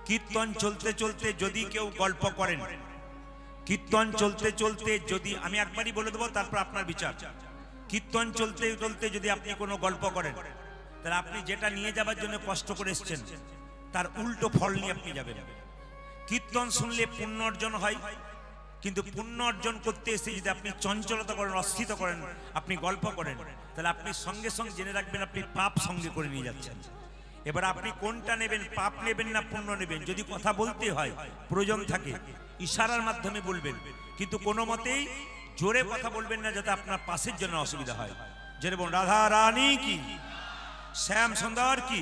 কীর্তন চলতে চলতে যদি কেউ গল্প করেন, কীর্তন চলতে চলতে যদি, আমি একবারই বলে দেবো তারপর আপনার বিচার, কীর্তন চলতে চলতে যদি আপনি কোনো গল্প করেন, তাহলে আপনি যেটা নিয়ে যাবার জন্য কষ্ট করে এসছেন তার উল্টো ফল নিয়ে আপনি যাবেন। কীর্তন শুনলে পুণ্য অর্জন হয়, কিন্তু পুণ্য অর্জন করতে এসে যদি আপনি চঞ্চলতা করেন, অস্থিত করেন, আপনি গল্প করেন, তাহলে আপনি সঙ্গে সঙ্গে জেনে রাখবেন আপনি পাপ সঙ্গে করে নিয়ে যাচ্ছেন। এবার আপনি কোনটা নেবেন, পাপ নেবেন না পুণ্য নেবেন? যদি কথা বলতে হয়, প্রয়োজন থাকে, ইশারার মাধ্যমে বলবেন, কিন্তু কোনো মতেই জোরে কথা বলবেন না, যাতে আপনার পাশের জন্য অসুবিধা হয়। যেরকম রাধা রানী কি, শ্যাম সুন্দর কি,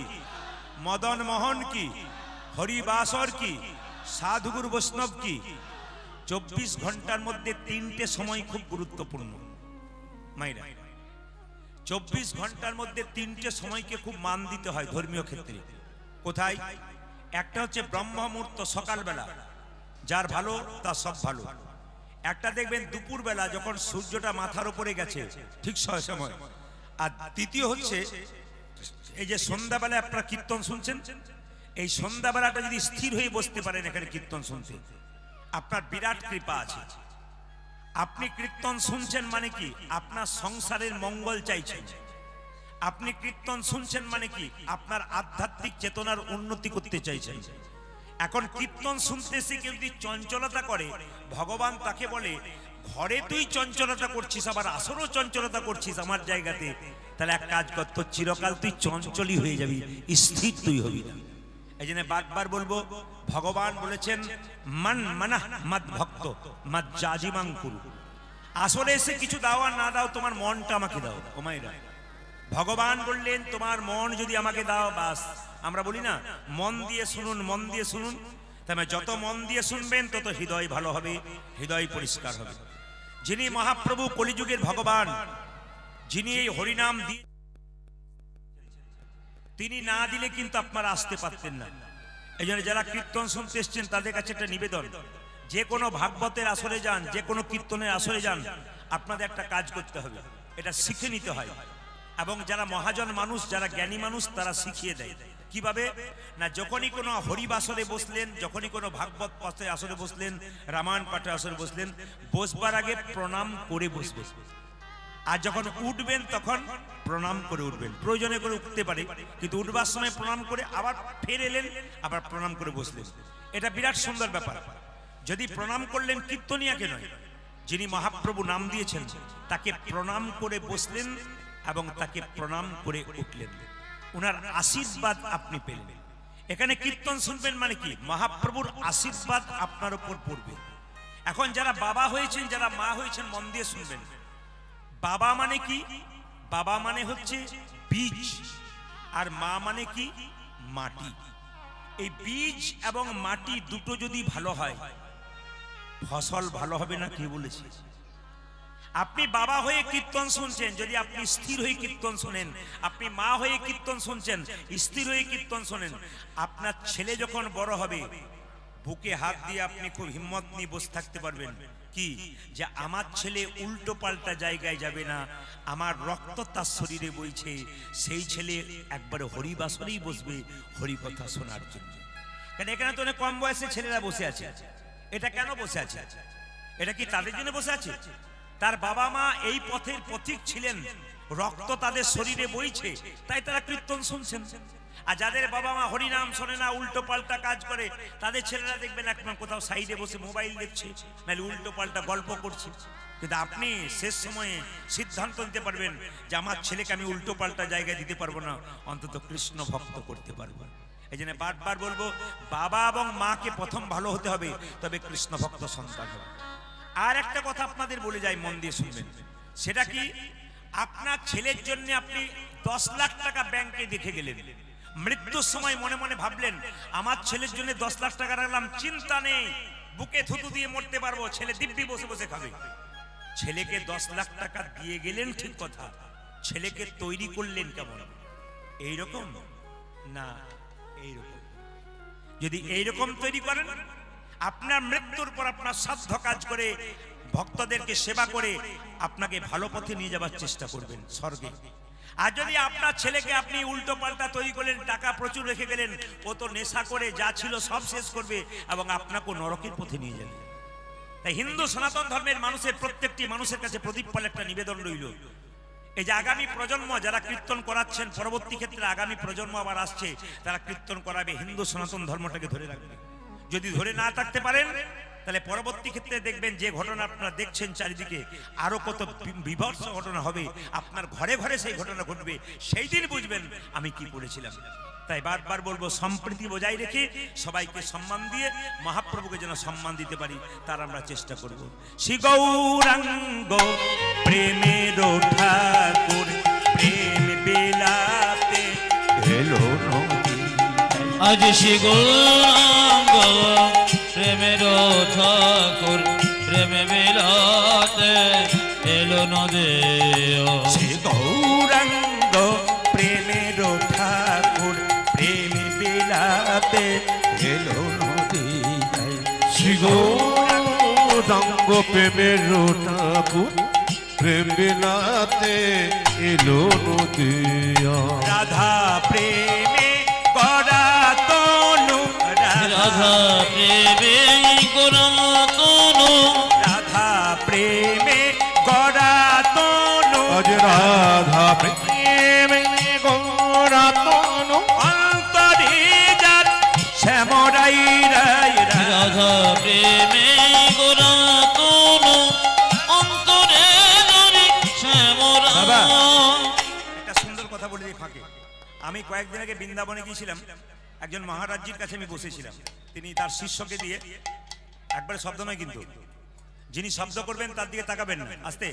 মদন মোহন কি, হরিবাসর কি, সাধুগুরু বৈষ্ণব কি। 24 ঘন্টার মধ্যে 3টে সময় খুব গুরুত্বপূর্ণ মাইরা। 24 ঘন্টার মধ্যে 3টে সময়কে খুব মান দিতে হয় ধর্মীয় ক্ষেত্রে। কোথায়? একটা হচ্ছে ব্রহ্ম মুহূর্ত, সকালবেলা, যার ভালো তার সব ভালো। একটা দেখবেন দুপুরবেলা, যখন সূর্যটা মাথার উপরে গেছে, ঠিক সময়। আর দ্বিতীয় হচ্ছে এই যে সন্ধ্যাবেলা আপনারা কীর্তন শুনছেন, এই সন্ধ্যাবেলাটা যদি স্থির হয়ে বসতে পারেন এখানে কীর্তন শুনতে, আপনার বিরাট কৃপা আছে। আপনি কীর্তন শুনছেন মানে কি? আপনার সংসারের মঙ্গল চাইছেন। আপনি কীর্তন শুনছেন মানে কি? আপনার আধ্যাত্মিক চেতনার উন্নতি করতে চাইছেন। এখন কীর্তন শুনতে এসে কেউ যদি চঞ্চলতা করে, ভগবান তাকে বলে, ঘরে তুই চঞ্চলতা করছিস, আবার আসরেও চঞ্চলতা করছিস আমার জায়গাতে, তাহলে এক কাজ কর, তোর চিরকাল তুই চঞ্চলই হয়ে যাবি, স্থির তুই হবি না। এই জন্য বারবার বলবো, ভগবান বলেছেন মান মানা মাদ ভক্ত মাদ জাজিমাং কুরু। আসলে এসে কিছু দাও আর না দাও, তোমার মনটা আমাকে দাও। ও মাইরা, ভগবান বললেন তোমার মন যদি আমাকে দাও, বাস। আমরা বলি না, মন দিয়ে শুনুন, মন দিয়ে শুনুন। তাই যত মন দিয়ে শুনবেন তত হৃদয় ভালো হবে, হৃদয় পরিষ্কার হবে। যিনি মহাপ্রভু কলিযুগের ভগবান, যিনি এই হরিনাম দিয়ে, তিনি না দিলে কিন্তু আপনারা আসতে পারতেন না। এই জন্য যারা কীর্তন শুনতে এসছেন তাদের কাছে একটা নিবেদন, যে কোনো ভাগবতের আসরে যান, যে কোনো কীর্তনের আসরে যান, আপনাদের একটা কাজ করতে হবে, এটা শিখে নিতে হয়। এবং যারা মহাজন মানুষ, যারা জ্ঞানী মানুষ, তারা শিখিয়ে দেয়। কিভাবে না, যখনই কোনো হরিবাসরে বসলেন, যখনই কোনো ভাগবত পাঠে আসরে বসলেন, রামায়ণ পাঠে আসরে বসলেন, বসবার আগে প্রণাম করে বসবেন। আর যখন উঠবেন তখন প্রণাম করে উঠবেন। প্রয়োজনে করে উঠতে পারে, কিন্তু উঠবার সময় প্রণাম করে আবার ফের এলেন, আবার প্রণাম করে বসলেন। এটা বিরাট সুন্দর ব্যাপার। যদি প্রণাম করলেন কীর্তনিয়াকে নয়, যিনি মহাপ্রভু নাম দিয়েছেন তাকে প্রণাম করে বসলেন এবং তাকে প্রণাম করে উঠলেন, ওনার আশীর্বাদ আপনি পেলেন। এখানে কীর্তন শুনবেন মানে কি? মহাপ্রভুর আশীর্বাদ আপনার উপর পড়বে। এখন যারা বাবা হয়েছেন, যারা মা হয়েছেন, মন দিয়ে শুনবেন। বাবা মানে কি? বাবা মানে হচ্ছে বীজ, আর মা মানে কি? মাটি। এই বীজ এবং মাটি দুটো যদি ভালো হয়, ফসল ভালো হবে না। কি বলেছি? আপনি বাবা হয়ে কীর্তন শুনছেন, যদি আপনি স্থির হয়ে কীর্তন শোনেন, আপনি মা হয়ে কীর্তন শুনছেন, স্থির হয়ে কীর্তন শোনেন, আপনার ছেলে যখন বড় হবে, বুকে হাত দিয়ে আপনি খুব হিম্মত নিয়ে বসে থাকতে পারবেন। কি? যে আমার ছেলে উল্টো পাল্টা জায়গায় যাবে না, আমার রক্ত তার শরীরে বইছে, সেই ছেলে একবারে হরিবাসরেই বসবে হরিকথা শোনার জন্য। কারণ এখানে তো অনেক কম বয়সে ছেলেরা বসে আছে। এটা কেন বসে আছে? এটা কি তাদের জন্য বসে আছে? তার বাবা মা এই পথের পথিক ছিলেন, রক্ত তাদের শরীরে বইছে, তাই তারা কীর্তন শুনছেন। আর যাদের বাবা মা হরিনাম শোনে না, উল্টো পাল্টা কাজ করে, তাদের ছেলেরা দেখবেন একদম কোথাও সাইডে বসে মোবাইল দেখছে, নাহলে উল্টো পাল্টা গল্প করছে। কিন্তু আপনি শেষ সময়ে সিদ্ধান্ত নিতে পারবেন যে আমার ছেলেকে আমি উল্টো পাল্টা জায়গায় দিতে পারবো না, অন্তত কৃষ্ণ ভক্ত করতে পারবো। এই জন্য বারবার বলবো, বাবা এবং মাকে প্রথম ভালো হতে হবে, তবে কৃষ্ণ ভক্ত সন্তান হবে। আর একটা কথা আপনাদের বলে যাই, মন দিয়ে শুনবেন। সেটা কি? আপনার ছেলের জন্য আপনি 10 লাখ টাকা ব্যাংকে রেখে গেলেন, মৃত্যুর সময় মনে মনে ভাবলেন আমার ছেলের জন্য 10 লাখ টাকা রাখলাম, চিন্তা নেই, বুকে থুতু দিয়ে মরতে পারবো, ছেলে দিব্যি বসে বসে খাবে। ছেলেকে 10 লাখ টাকা দিয়ে গেলেন, ঠিক কথা, ছেলেকে তৈরি করলেন কেমন? এইরকম না এইরকম? যদি এইরকম তৈরি করেন, আপনার মৃত্যুর পর আপনার সাধ্য কাজ করে, ভক্তদেরকে সেবা করে আপনাকে ভালো পথে নিয়ে যাবার চেষ্টা করবেন স্বর্গে। আর যদি আপনার ছেলেকে আপনি উল্টো পাল্টা তৈরি করলেন, টাকা প্রচুর রেখে গেলেন, ও তো নেশা করে যা ছিল সব শেষ করবে এবং আপনাকে নরকের পথে নিয়ে যাবে। তাই হিন্দু সনাতন ধর্মের মানুষের প্রত্যেকটি মানুষের কাছে প্রদীপ পাল একটা নিবেদন রইল, এই যে আগামী প্রজন্ম যারা কীর্তন করাচ্ছেন, পরবর্তী ক্ষেত্রে আগামী প্রজন্ম আবার আসছে, তারা কীর্তন করাবে, হিন্দু সনাতন ধর্মটাকে ধরে রাখবে। যদি ধরে না থাকতে পারেন তাহলে পরবর্তী ক্ষেত্রে দেখবেন যে ঘটনা আপনারা দেখছেন চারিদিকে, আরো কত বিভৎস ঘটনা হবে, আপনার ঘরে ঘরে সেই ঘটনা ঘটবে, সেই দিন বুঝবেন আমি কি করেছিলাম। তাই বারবার বলবো, সম্প্রীতি বজায় রেখে সবাইকে সম্মান দিয়ে মহাপ্রভুকে যেন সম্মান দিতে পারি, তার আমরা চেষ্টা করব। শ্রী গৌরাঙ্গ প্রেমের ঠাকুর প্রেম বিলাতে এলো নদী, আজ শ্রী গৌরাঙ্গ প্রেমের ঠাকুর প্রেম বিলাতে এলো নদী। শ্রী গৌরাঙ্গ প্রেমের ঠাকুর প্রেম বিলাতে এলো নদী, শ্রী গৌরাঙ্গ প্রেমের ঠাকুর প্রেম বিলাতে এলো নদিয়া। রাধা প্রেমে করা তনু, রাধা প্রেমে গোরা তনু, রাধা প্রেমে গড়া তনু, আজ রাধা প্রেমে গোরা তনু, অন্তরে যার শ্যামরাই রাই রাই। রাধা প্রেমে গোরা তনু, অন্তরে ধরে শ্যামরা। বাবা, একটা সুন্দর কথা বলে দিই ফাঁকে। আমি কয়েকদিন আগে বৃন্দাবনে গিয়েছিলাম, একজন মহারাজজির কাছে আমি বসেছিলাম। তিনি তার শিষ্যকে দিয়ে, একবারে শব্দ নয় কিন্তু, যিনি শব্দ করবেন তার দিকে তাকাবেন না, আস্তে,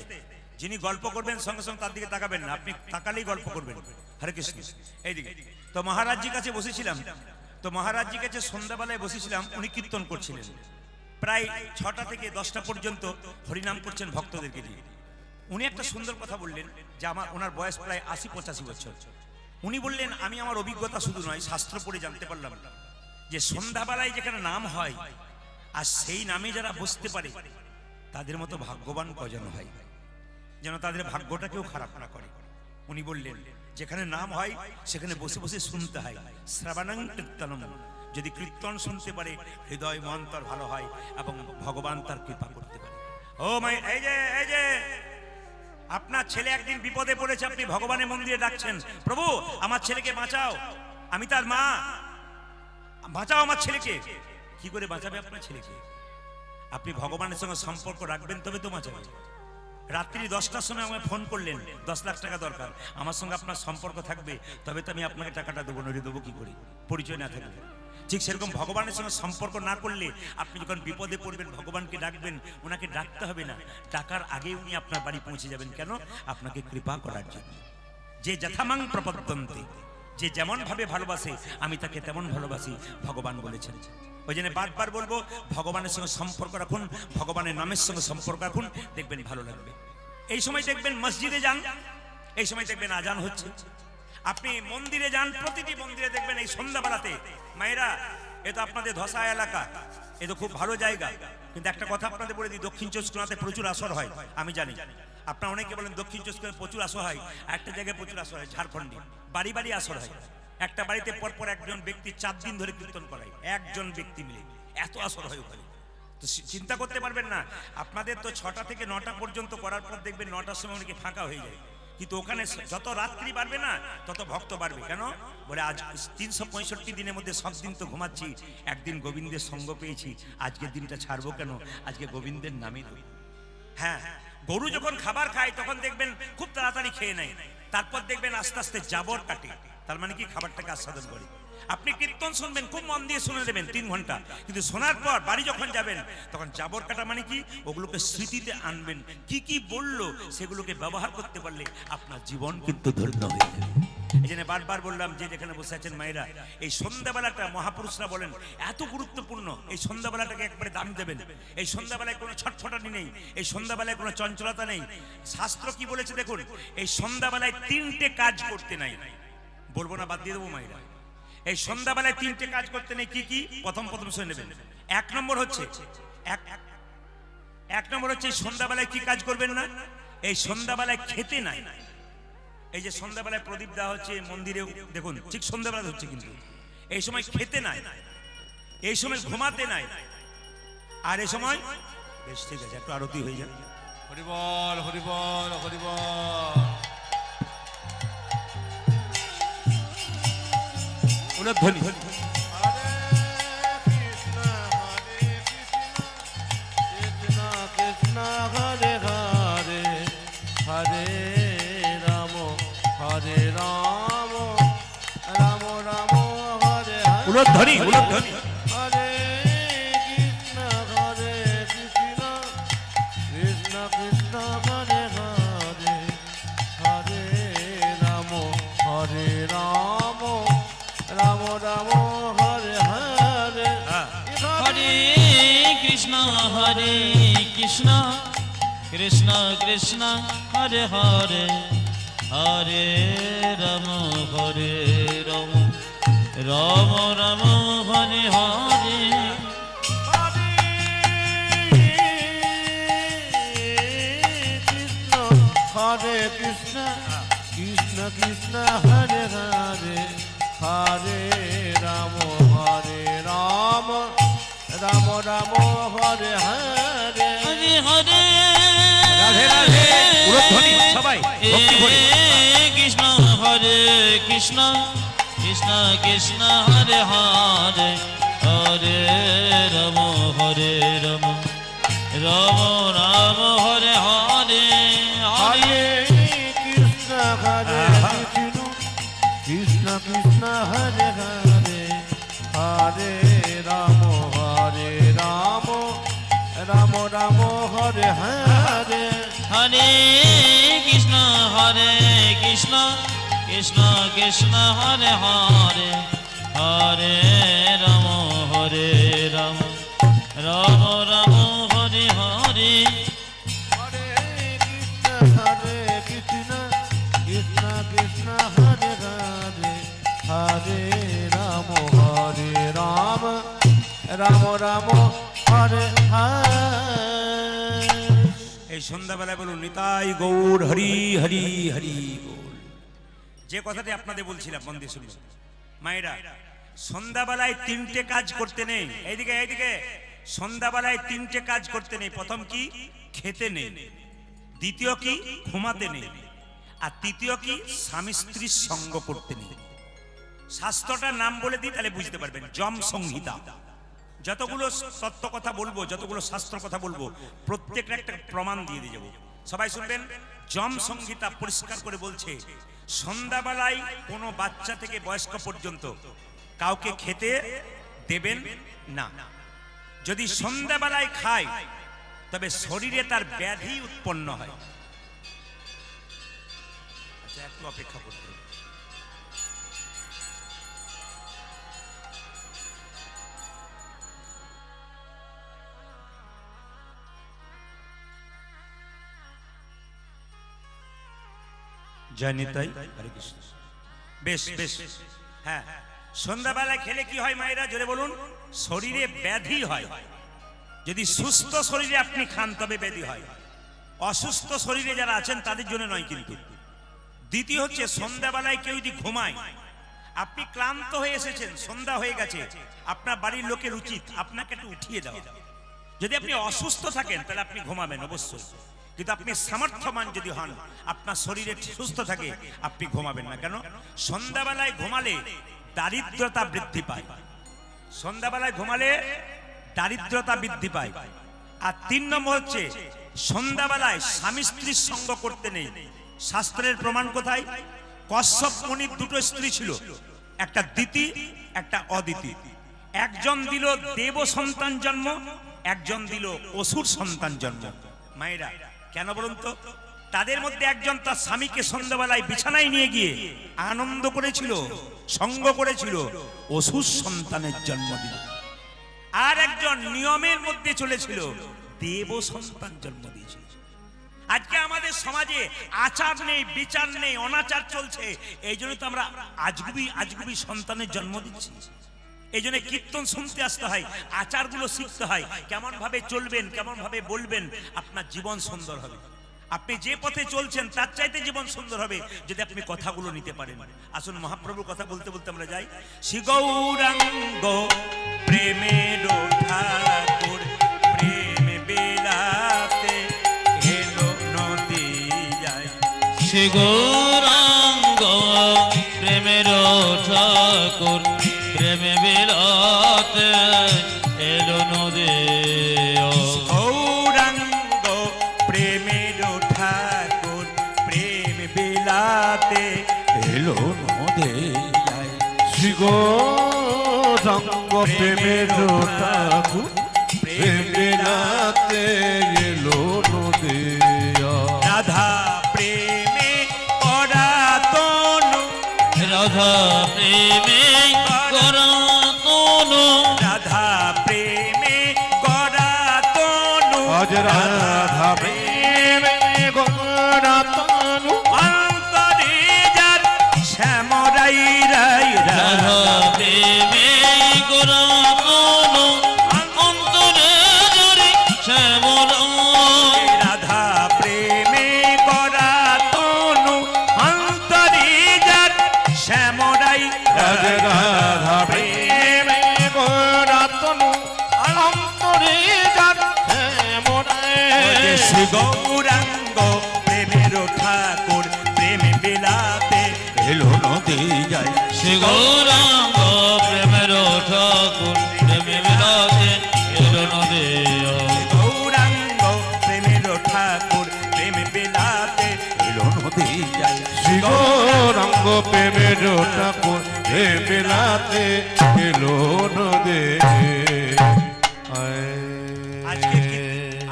যিনি গল্প করবেন সঙ্গে সঙ্গে তার দিকে তাকাবেন না, আপনি তাকালেই গল্প করবেন। হরে কৃষ্ণ। এইদিকে তো মহারাজজির কাছে বসেছিলাম, তো মহারাজজির কাছে সন্ধ্যাবেলায় বসেছিলাম, উনি কীর্তন করছিলেন প্রায় 6টা থেকে 10টা পর্যন্ত হরিনাম করছেন ভক্তদেরকে নিয়ে। উনি একটা সুন্দর কথা বললেন যে ওনার বয়স প্রায় 80-85 বছর। উনি বললেন, আমি আমার অভিজ্ঞতা শুধু নয়, শাস্ত্র পড়ে জানতে পারলাম যে সন্ধ্যাবেলায় যেখানে নাম হয় আর সেই নামে যারা বসতে পারে তাদের মতো ভাগ্যবান কজন হয়, যেন তাদের ভাগ্যটা কেউ খারাপ না করে। উনি বললেন, যেখানে নাম হয় সেখানে বসে বসে শুনতে হয়, শ্রবণং কীর্তনম, যদি কীর্তন শুনতে পারে হৃদয় মন তার ভালো হয় এবং ভগবান তার কৃপা করতে পারে। ও মাই, এই যে আপনার ছেলে একদিন বিপদে পড়েছে, আপনি ভগবানের মন্দিরে ডাকছেন, প্রভু আমার ছেলেকে বাঁচাও, আমি তার মা, বাঁচাও আমার ছেলেকে। কি করে বাঁচাবে আপনার ছেলেকে? আপনি ভগবানের সঙ্গে সম্পর্ক রাখবেন তবে তো বাঁচাবে। রাত্রি 10টার সময় আমায় ফোন করলেন, 10 লাখ টাকা দরকার, আমার সঙ্গে আপনার সম্পর্ক থাকবে তবে তো আমি আপনাকে টাকাটা দেবো, নড়ে দেবো কি করে, পরিচয় না থাকবে। ঠিক সেরকম ভগবানের সঙ্গে সম্পর্ক না করলে আপনি যখন বিপদে পড়বেন ভগবানকে ডাকবেন, ওনাকে ডাকতে হবে না, ডাকার আগে উনি আপনার বাড়ি পৌঁছে যাবেন। কেন? আপনাকে কৃপা করার জন্য। যে যথামাং প্রপদ্যন্তে, যে যেমন ভাবে ভালোবাসে আমি তাকে তেমন ভালোবাসি, ভগবান বলেছেন। ওই জন্য বারবার বলবো, ভগবানের সঙ্গে সম্পর্ক রাখুন, ভগবানের নামের সঙ্গে সম্পর্ক রাখুন, দেখবেন ভালো লাগবে। এই সময় দেখবেন মসজিদে যান, এই সময় দেখবেন আজান হচ্ছে। আপনি মন্দিরে যান, প্রতিটি মন্দিরে দেখবেন এই সন্ধ্যাবেলাতে, মায়েরা এ তো আপনাদের ধসা এলাকা, এ তো খুব ভালো জায়গা, কিন্তু একটা কথা আপনাদের বলে দিই, দক্ষিণ চব্বিশ পরগনাতে প্রচুর আসর হয়, আমি জানি। আপনারা অনেকে বলেন দক্ষিণ চব্বিশ পরগনায় প্রচুর আসর হয়, একটা জায়গায় প্রচুর আসর হয়, ঝাড়খণ্ডে বাড়ি বাড়ি আসর হয়। একটা বাড়িতে পরপর একজন ব্যক্তি 4 দিন ধরে কীর্তন করায়, একজন ব্যক্তি মিলে, এত আসর হয় ওখানে। তো চিন্তা করতে পারবেন না, আপনাদের তো 6টা থেকে 9টা পর্যন্ত করার পর দেখবেন 9টার সময় অনেকে ফাঁকা হয়ে যায়, কিন্তু ওখানে যত রাত্রি বাড়বে না তত ভক্ত বাড়বে। কেন? বলে আজ 365 দিনের মধ্যে সব দিন তো ঘুমাচ্ছি, একদিন গোবিন্দের সঙ্গ পেয়েছি, আজকের দিনটা ছাড়বো কেন, আজকে গোবিন্দের নামে দেব। হ্যাঁ, গরু যখন খাবার খায় তখন দেখবেন খুব তাড়াতাড়ি খেয়ে নেয়, তারপর দেখবেন আস্তে আস্তে জাবর কাটে, তার মানে কি খাবারটাকে আস্বাদন করে। আপনি কীর্তন শুনবেন, খুব মন দিয়ে শুনে দেবেন 3 ঘন্টা, কিন্তু শোনার পর বাড়ি যখন যাবেন তখন জাবর কাটা মানে কি, ওগুলোকে স্মৃতিতে আনবেন, কি কি বললো সেগুলোকে ব্যবহার করতে পারলে আপনার জীবন কিন্তু ধন্য হয়ে যাবে। এই জন্য বারবার বললাম, যে যেখানে বসে আছেন মায়েরা, এই সন্ধ্যাবেলাটা মহাপুরুষরা বলেন এত গুরুত্বপূর্ণ, এই সন্ধ্যাবেলাটাকে একবারে দাম দেবেন। এই সন্ধ্যাবেলায় কোনো ছটফটানি নেই, এই সন্ধ্যাবেলায় কোনো চঞ্চলতা নেই। শাস্ত্র কি বলেছে দেখুন, এই সন্ধ্যাবেলায় 3টে কাজ করতে নাই, বলবো না, বাদ দিয়ে দেবো মায়েরা। এই সন্ধ্যাবেলায় 3টে কাজ করতে নেই, কি কি? প্রথম শুনে নেবেন। 1 নম্বর হচ্ছে এই সন্ধ্যাবেলায় কি কাজ করবেন না? এই সন্ধ্যাবেলায় খেতে নাই। এই যে সন্ধ্যাবেলায় প্রদীপ দেওয়া হচ্ছে মন্দিরেও দেখুন, ঠিক সন্ধ্যাবেলা হচ্ছে, কিন্তু এই সময় খেতে নাই, এই সময় ঘুমাতে নাই, আর এই সময় বেশ ঠিক আছে, একটু আরতি হয়ে যায়। হরিবল হরিবল হরিবল। উলধ্বনি। হরে কৃষ্ণ কৃষ্ণ কৃষ্ণ হরে হরে, হরে রাম রাম রাম হরে হরে। উলধ্বনি উলধ্বনি। হরে কৃষ্ণ কৃষ্ণ কৃষ্ণ হরে হরে, হরে রাম রাম রাম হরে হরে। হ্যাঁ। হরে কৃষ্ণ কৃষ্ণ কৃষ্ণ হরে হরে, হরে রাম রাম রাম হরে হরে। হরে কৃষ্ণ কৃষ্ণ কৃষ্ণ হরে হরে, হরে রাম রাম রাম হরে হরে। হরে হরে রাধে রাধে। উলধ্বনি সবাই ভক্তি ভরে। কৃষ্ণ কৃষ্ণ কৃষ্ণ হরে হরে, হরে রাম রাম রাম হরে হরে। হরে কৃষ্ণ কৃষ্ণ কৃষ্ণ হরে হরে, হরে রাম রাম রাম হরে হরে। হরে কৃষ্ণ কৃষ্ণ কৃষ্ণ হরে হরে, হরে রাম রাম রাম হরে হরে। হরে কৃষ্ণ কৃষ্ণ হরে হরে, হরে রাম রাম হরে হরে। এই সন্ধ্যাবেলায় বলুন নিতাই গৌর হরি হরি হরি গৌর। যে কথাটি আপনাদের বলছিলাম মন দিয়ে শুনবেন মায়েরা, সন্ধ্যাবেলায় তিনটে কাজ করতে নেই। এইদিকে এইদিকে, সন্ধ্যাবেলায় তিনটে কাজ করতে নেই। প্রথম কি? খেতে নেই। দ্বিতীয় কি? ঘুমাতে নেই। আর তৃতীয় কি? স্বামী স্ত্রীর সঙ্গ করতে নেই। শাস্ত্রটার নাম বলে দিই, তাহলে বুঝতে পারবেন। যম সংহিতা। যতগুলো তত্ত্ব কথা বলবো, যতগুলো শাস্ত্র কথা বলবো, প্রত্যেকটা একটা প্রমাণ দিয়ে দিয়ে যাবো। সবাই শুনবেন। যম সংহিতা পরিষ্কার করে বলছে, সন্ধ্যাবেলায় কোনো বাচ্চা থেকে বয়স্ক পর্যন্ত কাউকে খেতে দেবেন না। যদি সন্ধ্যাবেলায় খায় তবে শরীরে তার ব্যাধি উৎপন্ন হয়। আচ্ছা, একটু অপেক্ষা করতে হবে। জয় নিতাই, হরে কৃষ্ণ। বেশ বেশ, হ্যাঁ। সন্ধ্যাবেলায় খেলে কি হয় মায়েরা, জোরে বলুন? শরীরে ব্যাধি হয়। যদি সুস্থ শরীরে আপনি খান তবে ব্যাধি হয়, অসুস্থ শরীরে যারা আছেন তাদের জন্য নয়। কিন্তু দ্বিতীয় হচ্ছে, সন্ধ্যাবেলায় কেউ যদি ঘুমায়, আপনি ক্লান্ত হয়ে এসেছেন, সন্ধ্যা হয়ে গেছে, আপনার বাড়ির লোকের উচিত আপনাকে একটু উঠিয়ে দেওয়া। যদি আপনি অসুস্থ থাকেন তাহলে আপনি ঘুমাবেন অবশ্যই, কিন্তু আপনি সামর্থ্যবান যদি হন, আপনার শরীরে সুস্থ থাকে, আপনি ঘুমাবেন না। কেন? সন্ধ্যাবেলায় ঘুমালে দারিদ্রতা বৃদ্ধি পায়। সন্ধ্যাবেলায় ঘুমালে দারিদ্রতা বৃদ্ধি পায়। আর 3 নম্বর হচ্ছে, সন্ধ্যাবেলায় স্বামী স্ত্রীর সঙ্গ করতে নেই। শাস্ত্রের প্রমাণ কোথায়? কশ্যপ মুনির 2টো স্ত্রী ছিল, একটা দিতি, একটা অদিতি। একজন দিল দেব সন্তান জন্ম, একজন দিল অসুর সন্তান জন্ম। মায়েরা কেন বলুন তো? তাদের মধ্যে একজন তার স্বামীকে সন্ধ্যাবেলায় বিছানায় নিয়ে গিয়ে আনন্দ করেছিল, সঙ্গ করেছিল, অসুর সন্তানের জন্ম দিল। আর একজন নিয়মের মধ্যে চলেছিল, দেব সন্তান জন্ম দিয়েছিল। আজকে আমাদের সমাজে আচার নেই, বিচার নেই, অনাচার চলছে। এই জন্য তো আমরা আজগুবি সন্তানের জন্ম দিচ্ছি। এই জন্য কীর্তন শুনতে আসতে হয়, আচারগুলো শিখতে হয়, কেমন ভাবে চলবেন, কেমন ভাবে বলবেন, আপনার জীবন সুন্দর হবে। আপনি যে পথে চলছেন তার চাইতে জীবন সুন্দর হবে যদি আপনি কথাগুলো নিতে পারেন। আসুন মহাপ্রভুর কথা বলতে বলতে আমরা যাই। শ্রী গৌরাঙ্গ প্রেমের ঠাকুর প্রেম বিলাতে এলো নদী যায়। শ্রী গৌরাঙ্গ প্রেমের ঠাকুর প্রেমে বিলাতে এলো নদী। গৌরাঙ্গ প্রেমের ঠাকুর প্রেম বিলাতে এলো নদী যায়। শ্রী গৌরাঙ্গ প্রেমের ঠাকুর প্রেম বিলাতে এলো নদিয়া। রাধা প্রেমে করা তনু রাধা প্রেমে করাতনু রাধা প্রেমে করা তনু আজ রাধা প্রেমে গৌরাতনু অন্তরে যার শ্যামরাই রাই রাধা প্রেমে করাতনু অন্তরে জড়ি শ্যামল। রাধা প্রেমে করা তনু অন্তরে যার শ্যামরাই আজ রাধা প্রেমে গৌরাতনু অন্তরে যার শ্রী গৌরাঙ্গ প্রেমের ঠাকুর প্রেম বিলাতে এলো নদী যায়। শ্রী গৌরাঙ্গ প্রেমের ঠাকুর প্রেমে বিলাতে এলো নদী। গৌরাঙ্গ প্রেমের ঠাকুর প্রেম বিলাতে এলো নদী যায়। শ্রী গৌরাঙ্গ প্রেমের ঠাকুর প্রেম বিলাতে এলো নদী।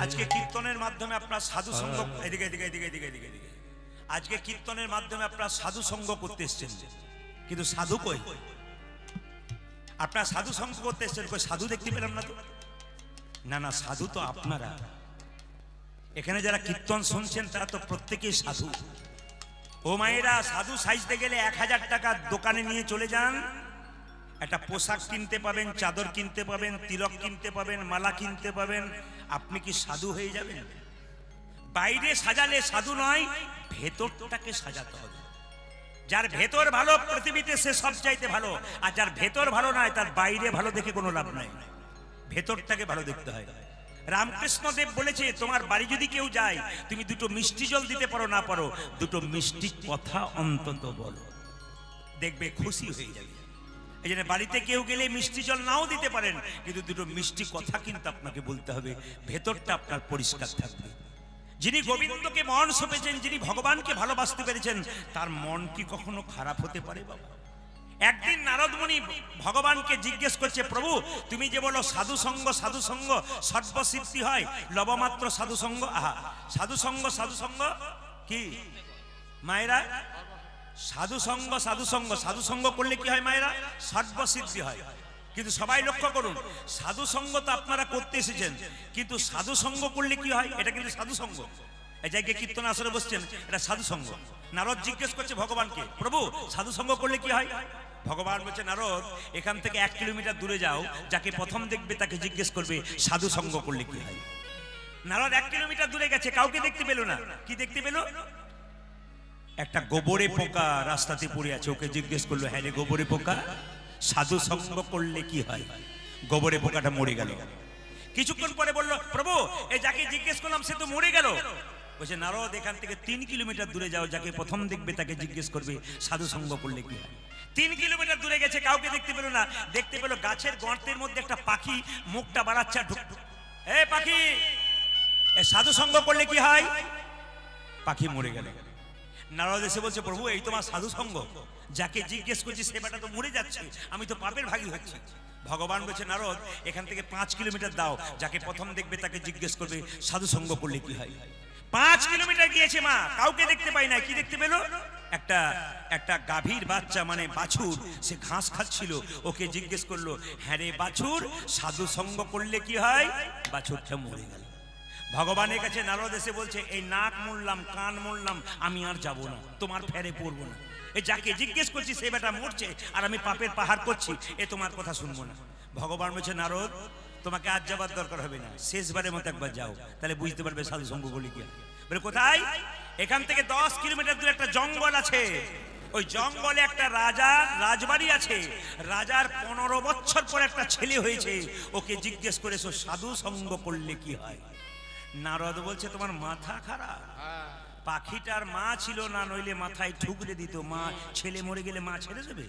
আজকে কীর্তনের মাধ্যমে আপনার সাধু সঙ্গ এদিকে এদিকে এদিকে এদিকে এদিকে এদিকে আজকে কীর্তনের মাধ্যমে আপনার সাধু সঙ্গ করতে এসছেন, কিন্তু সাধু কই? আপনার সাধু সঙ্গ করতে এসছেন, কই সাধু দেখতে পেলাম না তো। না না, সাধু তো আপনারা। এখানে যারা কীর্তন শুনছেন তারা তো প্রত্যেকেই সাধু। ও মায়েরা, সাধু সাজতে গেলে 1000 টাকা দোকানে নিয়ে চলে যান, একটা পোশাক কিনতে পাবেন, চাদর কিনতে পাবেন, তিলক কিনতে পাবেন, মালা কিনতে পাবেন। আপনি কি সাধু হয়ে যাবেন? বাইরে সাজালে সাধু নয়, ভেতরটাকে সাজাতে হবে। যার ভেতর ভালো পৃথিবীতে সে সব চাইতে ভালো, আর যার ভেতর ভালো নয় তার বাইরে ভালো দেখে কোনো লাভ নাই। ভেতরটাকে ভালো দেখতে হয়। রামকৃষ্ণ দেব বলেছে, তোমার বাড়ি যদি কেউ যায়, তুমি দুটো মিষ্টি জল দিতে পারো না পারো, দুটো মিষ্টি কথা অন্তত বলো, দেখবে খুশি হয়ে যাবে। এই জন্য বাড়িতে কেউ গেলে মিষ্টি জল নাও দিতে পারেন, কিন্তু দুটো মিষ্টি কথা কিন্তু আপনাকে বলতে হবে, ভেতরটা আপনার পরিষ্কার থাকবে। যিনি গোবিন্দকে মন সঁপেছেন, যিনি ভগবানকে ভালোবাসতে পেরেছেন, তার মন কি কখনো খারাপ হতে পারে বাবা? একদিন নারদ মুনি ভগবানকে জিজ্ঞেস করছে, প্রভু তুমি যে বলো সাধু সঙ্গ সর্বসিদ্ধি হয়, লবমাত্র সাধু সঙ্গ, আহা সাধু সঙ্গ কি মায়েরা? সাধু সঙ্গ করলে কি হয় মায়েরা? সর্বসিদ্ধি হয়। কিন্তু সবাই লক্ষ্য করুন, সাধু সঙ্গ তো আপনারা করতে এসেছেন, কিন্তু সাধু সঙ্গ করলে কি হয়? এটা কিন্তু সাধু সঙ্গ। এই জায়গায় কীর্তন আসরে বসছেন, এটা সাধু সঙ্গ। নারদ জিজ্ঞেস করছে ভগবানকে, প্রভু সাধু সঙ্গ করলে কি হয়? ভগবান বলছে, নারদ এখান থেকে 1 কিলোমিটার দূরে যাও, যাকে প্রথম দেখবে তাকে জিজ্ঞেস করবে সাধু সঙ্গ করলে কি হয়। নারদ 1 কিলোমিটার দূরে গেছে, কাউকে দেখতে পেল না। কি দেখতে পেল? একটা গোবরে পোকা রাস্তাতে পড়ে আছে, ওকে জিজ্ঞেস করলো, হ্যাঁ রে গোবরে পোকা, সাধু সঙ্গ করলে কি হয়? গোবরে পোকাটা মরে গেল। কিছুক্ষণ পরে বলল, প্রভু এই যাকে জিজ্ঞেস করলাম সে তো মরে গেল। বলছে, নারদ এখান থেকে 3 কিলোমিটার দূরে যাও, যাকে প্রথম দেখবে তাকে জিজ্ঞেস করবে সাধু সঙ্গ করলে কি হয়। 3 কিলোমিটার দূরে গেছে, কাউকে দেখতে পেল না। দেখতে পেল গাছের গর্তের মধ্যে একটা পাখি মুখটা বাড়াচ্ছে, এ পাখি, এ সাধু সঙ্গ করলে কি হয়? পাখি মরে গেল। নারদ এসে বলছে, প্রভু এই তোমার সাধু সঙ্গ, যাকে জিজ্ঞেস করছি সে বেটা তো মরে যাচ্ছে, আমি তো পাপের ভাগী হচ্ছি। ভগবান বলছে, নারদ এখান থেকে 5 কিলোমিটার দাও, যাকে প্রথম দেখবে তাকে জিজ্ঞেস করবে সাধু সঙ্গ করলে কি হয়। 5 কিলোমিটার গিয়েছে মা, কাউকে দেখতে পাই না। কি দেখতে পেল? একটা গাভীর বাচ্চা, মানে বাছুর, সে ঘাস খাচ্ছিল। ওকে জিজ্ঞেস করলো, হ্যাঁ রে বাছুর, সাধু সঙ্গ করলে কি হয়? বাছুরটা মরে গেল। ভগবানের কাছে নারদ এসে বলছে, এই নাক মুড়লাম, কান মুড়লাম, আমি আর যাব না, তোমার ফেরে পড়বো না। এই যাকে জিজ্ঞেস করছি সে বেটা মরছে, আর আমি পাপের পাহাড় করছি, এ তোমার কথা শুনবো না। ভগবান বলছে, নারদ তোমাকে আজ যাবার দরকার হবে না, শেষবারের মতো একবার যাও, তাহলে বুঝতে পারবে সাধু সঙ্গ বলি কি। বলে কোথায়? এখান থেকে 10 কিলোমিটার দূরে একটা জঙ্গল আছে, ওই জঙ্গলে একটা রাজার রাজবাড়ি আছে। রাজার 15 বছর পর একটা ছেলে হয়েছে, ওকে জিজ্ঞেস করেছো সাধু সঙ্গ করলে কি হয়। নারদ বলছে তোমার মাথা খারাপ, পাখিটার মা ছিল না, নইলে মাথায় ঠুকরে দিত, মা ছেলে মরে গেলে মা ছেড়ে দেবে।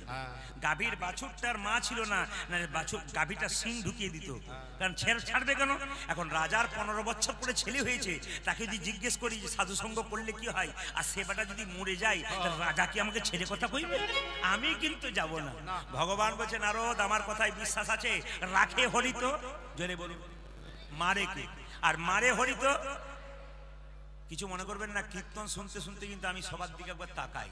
গাভীর বাছুরটার মা ছিল না, না বাছুর গাভীটা সিং ঢুকিয়ে দিত, কারণ ছাড়বে কেন। এখন রাজার 15 বছর পরে ছেলে হয়েছে, তাকে যদি জিজ্ঞেস করি যে সাধু সঙ্গ করলে কি হয়, আর সেবাটা যদি মরে যায়, রাজা কি আমাকে ছেড়ে কথা কইবে? আমি কিন্তু যাব না। ভগবান বলছে নারদ আমার কথায় বিশ্বাস আছে, রাখে হরিত, জোরে বলুন, মারে কে? আর মারে হরিত। কিছু মনে করবেন না, কীর্তন শুনতে শুনতে কিন্তু আমি সবার দিকে একবার তাকাই,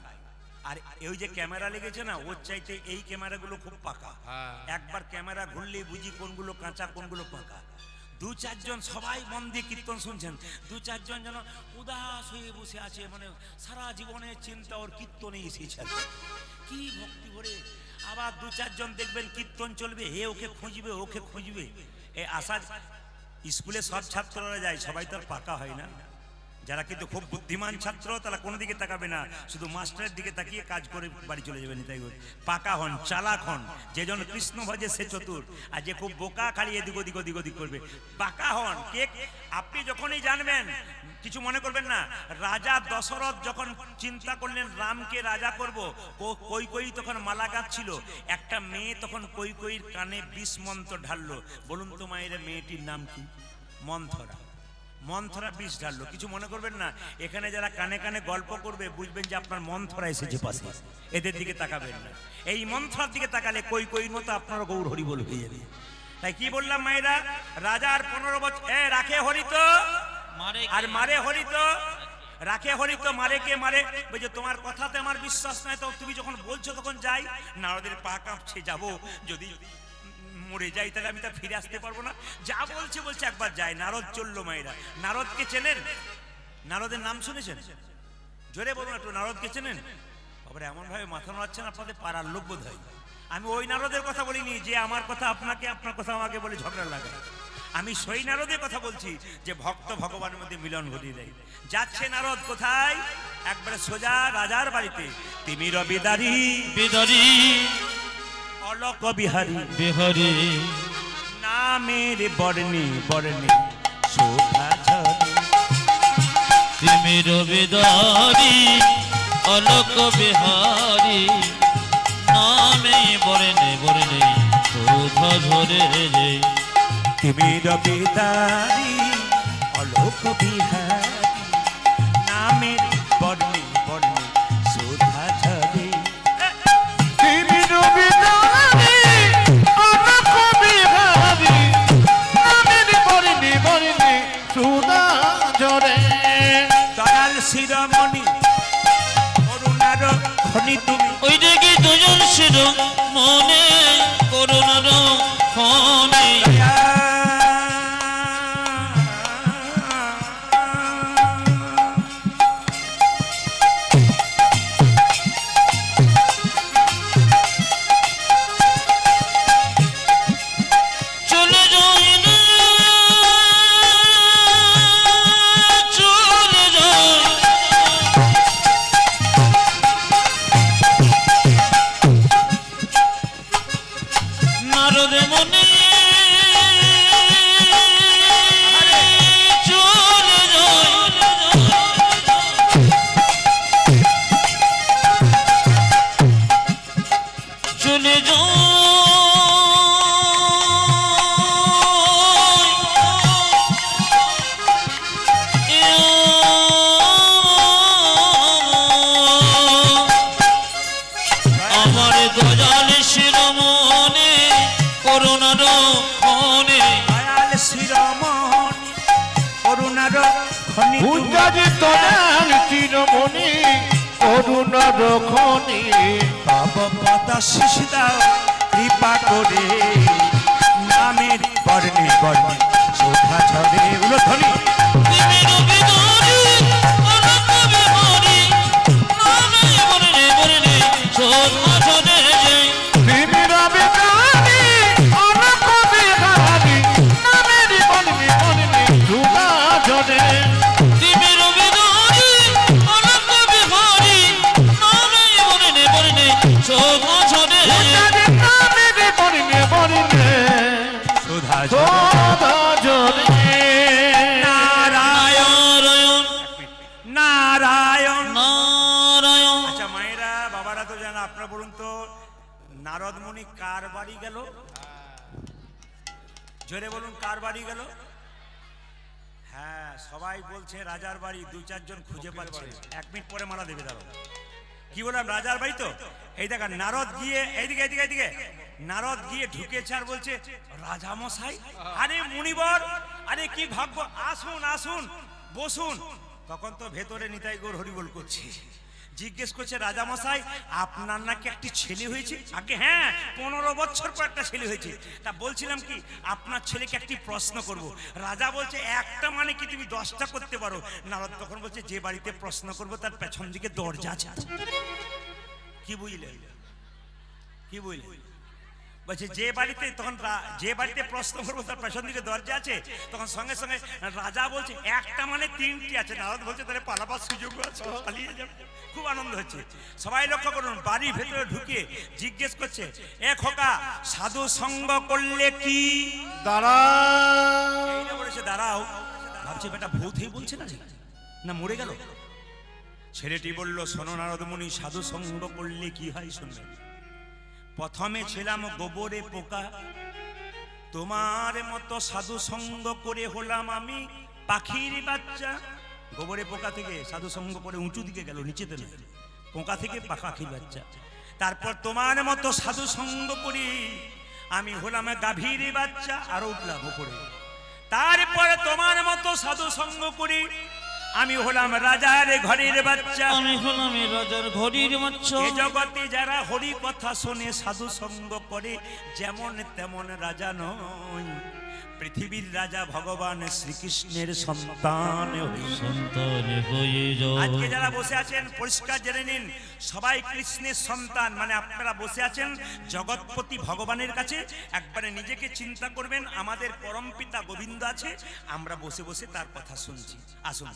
আর এই যে ক্যামেরা লেগেছে না, ওর চাইতে এই ক্যামেরাগুলো খুব পাকা। একবার ক্যামেরা ঘুরলেই বুঝি কোনগুলো কাঁচা কোনগুলো পাকা। 2-4 জন সবাই মন দিয়ে কীর্তন শুনছেন, 2-4 জন যেন উদাস হয়ে বসে আছে, মানে সারা জীবনের চিন্তা ওর কীর্তনে এসেছে, কি ভক্তি ভরে। আবার 2-4 জন দেখবেন কীর্তন চলবে, হে ওকে খুঁজবে ওকে খুঁজবে। এই আশা স্কুলে সব ছাত্ররা যায়, সবাই তো আর পাকা হয় না। যারা কিন্তু খুব বুদ্ধিমান ছাত্র তারা কোনো দিকে তাকাবে না, শুধু মাস্টারের দিকে তাকিয়ে কাজ করে বাড়ি চলে যাবেন। তাই পাকা হন, চালাক হন। যে জন কৃষ্ণ ভজে সে চতুর, আর যে খুব বোকা খালি এদিক ওদিক ওদিক ওদিক করবে। পাকা হন। কে আপনি যখনই জানবেন, কিছু মনে করবেন না, রাজা দশরথ যখন চিন্তা করলেন রামকে রাজা করব, কৈকেয়ী তখন মালা গাচ্ছিল, একটা মেয়ে তখন কৈকেয়ীর কানে 20 মন্ত্র ঢাললো। বলুন তো মায়ের মেয়েটির নাম কি? মন্থরা। মন্থরা 20 ঢাললো। কিছু মনে করবেন না, এখানে যারা কানে কানে গল্প করবে বুঝবেন যে আপনার মন্থরা এসেছে পাশে, এদের দিকে তাকাবেন না। এই মন্থরার দিকে তাকালে কৈকেয়ীর মতো আপনার গৌর হরি বল হয়ে যাবে। তাই কি বললাম মায়েরা, রাজার 15 বছর রাখে হরিত আর মারে হরিত। রাখে হরিত, মারে কে? মারে বলছে তোমার কথাতে আমার বিশ্বাস নাই, তো তুমি যখন বলছো তখন যাই। নারদের পা কাঁপছে, যাবো, যদি মরে যাই তাহলে আমি তা ফিরে আসতে পারবো না। যা বলছে বলছে একবার যায়। নারদ চললো মায়েরা। নারদকে চেনেন? নারদের নাম শুনেছেন? জোরে বলুন একটু, নারদকে চেনেন? বাবা এমন ভাবে মাথা নাড়াচ্ছেন, আপনাদের পাড়ার লোক বোধ হয়। আমি ওই নারদের কথা বলিনি যে আমার কথা আপনাকে, আপনার কথা আমাকে বলে ঝগড়া লাগে। আমি সেই নারদের কথা বলছি যে ভক্ত ভগবানের মধ্যে মিলন ঘটিয়ে দেয়। যাচ্ছে নারদ কোথায়? একবারে সোজা রাজার বাড়িতে। তিমির বিদারি বিদারি অলোক বিহারী বিহারি নামের বর্ণে বর্ণে শোভা ঝরে। তিমির বিদারি অলোক বিহারি নামে বর্ণে বর্ণে শোভা ঝরে। তিমির বিদারি অলোক বিহারী নামের বর্ণে বর্ণে শোভা ঝরে। তিমির বিদারি অলোক বিহারী নামের বর্ণে বর্ণে সুধা ঝরে। দয়াল শিরোমণি করুণার খনি তুমি। ওই দেখি দুজন শির মনে করুণার খনি। চলে যাই না, চলে যাই নারদ মনে, চলে যাই চলে আমার গজাল শিরোমণি করুণার খনি। দয়াল শিরোমণি করুণার খনি তুমি। পূজাজি দয়াল শিরোমণি করুণার খনি। তব পদ শিশু দাও কৃপা করে নামের বর্ণে বর্ণে শোভা ঝরে। উলধ্বনি তিমির বিদারি অলোক বিহারি নামে বর্ণে বর্ণে শোভা ঝরে। তিমির বিদারি অলোক বিহারী সদাজনে নারায়ণ নারায়ণ। নারায়ণ আচ্ছা মায়েরা বাবারা তো জানা, আপনারা বলুন তো নারদ মুনি কার বাড়ি গেল? জোরে বলুন, কার বাড়ি গেল? হ্যাঁ, সবাই বলছে রাজার বাড়ি, দু চারজন খুঁজে পাচ্ছে। 1 মিনিট পরে মারা দেবে দাঁড়ো। কি বললাম? রাজার বাড়ি তো। এই দেখা নারদ গিয়ে এইদিকে এইদিকে এইদিকে নারদ গিয়ে ঢুকেছে আর বলছে রাজা মশাই, আরে মুনিবর, আরে কি ভাগ্য, আসুন আসুন বসুন। তখন তো ভেতরে নিতাই গৌর হরিবোল করছে। জিজ্ঞেস করছে রাজা মশাই, আপনার নাকি একটি ছেলে হয়েছে? আগে হ্যাঁ, 15 বছর পর একটা ছেলে হয়েছে। তা বলছিলাম কি, আপনার ছেলেকে একটি প্রশ্ন করব। রাজা বলছে একটা মানে কি তুমি 10টা করতে পারো? নারদ তখন বলছে যে বাড়িতে প্রশ্ন করব তার পেছন দিকে দরজা আছে। কি বুঝলেন? কি বুঝলেন? বলছে যে বাড়িতে, তখন যে বাড়িতে প্রশ্ন করবো তার পেছন দিকে দরজা আছে। তখন সঙ্গে সঙ্গে রাজা বলছে একটা মানে 3টি আছে। নারদ বলছে তাহলে পালাবার সুযোগ আছে, পালিয়ে যাবে। খুব আনন্দ হচ্ছে। সবাই লক্ষ্য করুন, বাড়ির ভেতরে ঢুকে জিজ্ঞেস করছে, এ খোকা, সাধু সঙ্গ করলে কি দাঁড়া এইটা বলেছে দাঁড়াও। ভাবছে বেটা ভূত হয়ে বলছে না মরে গেল। ছেলেটি বলল, শোনো নারদ মুনি, সাধু সঙ্গ করলে কি হয় শুনবেন। প্রথমে ছিলাম গোবরে পোকা, তোমার মতো সাধু সঙ্গ করে হলাম আমি পাখির বাচ্চা। গোবরে পোকা থেকে সাধু সঙ্গ করে উঁচু দিকে গেল, নিচেতে নয়, পোকা থেকে পাখির বাচ্চা। তারপর তোমার মতো সাধু সঙ্গ করি আমি হলাম গাভীর বাচ্চা, আরো উঠলাম উপরে। তারপরে তোমার মতো সাধু সঙ্গ করি আমি হলাম রাজার ঘরের বাচ্চা। আমি হলাম এই রাজার ঘরের বাচ্চা। এ জগতে যারা হরি কথা শোনে, সাধু সঙ্গ করে, যেমন তেমন রাজা নয়, পৃথিবীর রাজা ভগবান শ্রীকৃষ্ণের সন্তান হই। সন্তান হয়ে যাও। আজকে যারা বসে আছেন পরিষ্কার জেনে নিন, সবাই কৃষ্ণের সন্তান। মানে আপনারা বসে আছেন জগৎপতি ভগবানের কাছে। একবারে নিজেকে চিন্তা করবেন, আমাদের পরমপিতা গোবিন্দ আছে, আমরা বসে বসে তার কথা শুনছি। আসুন,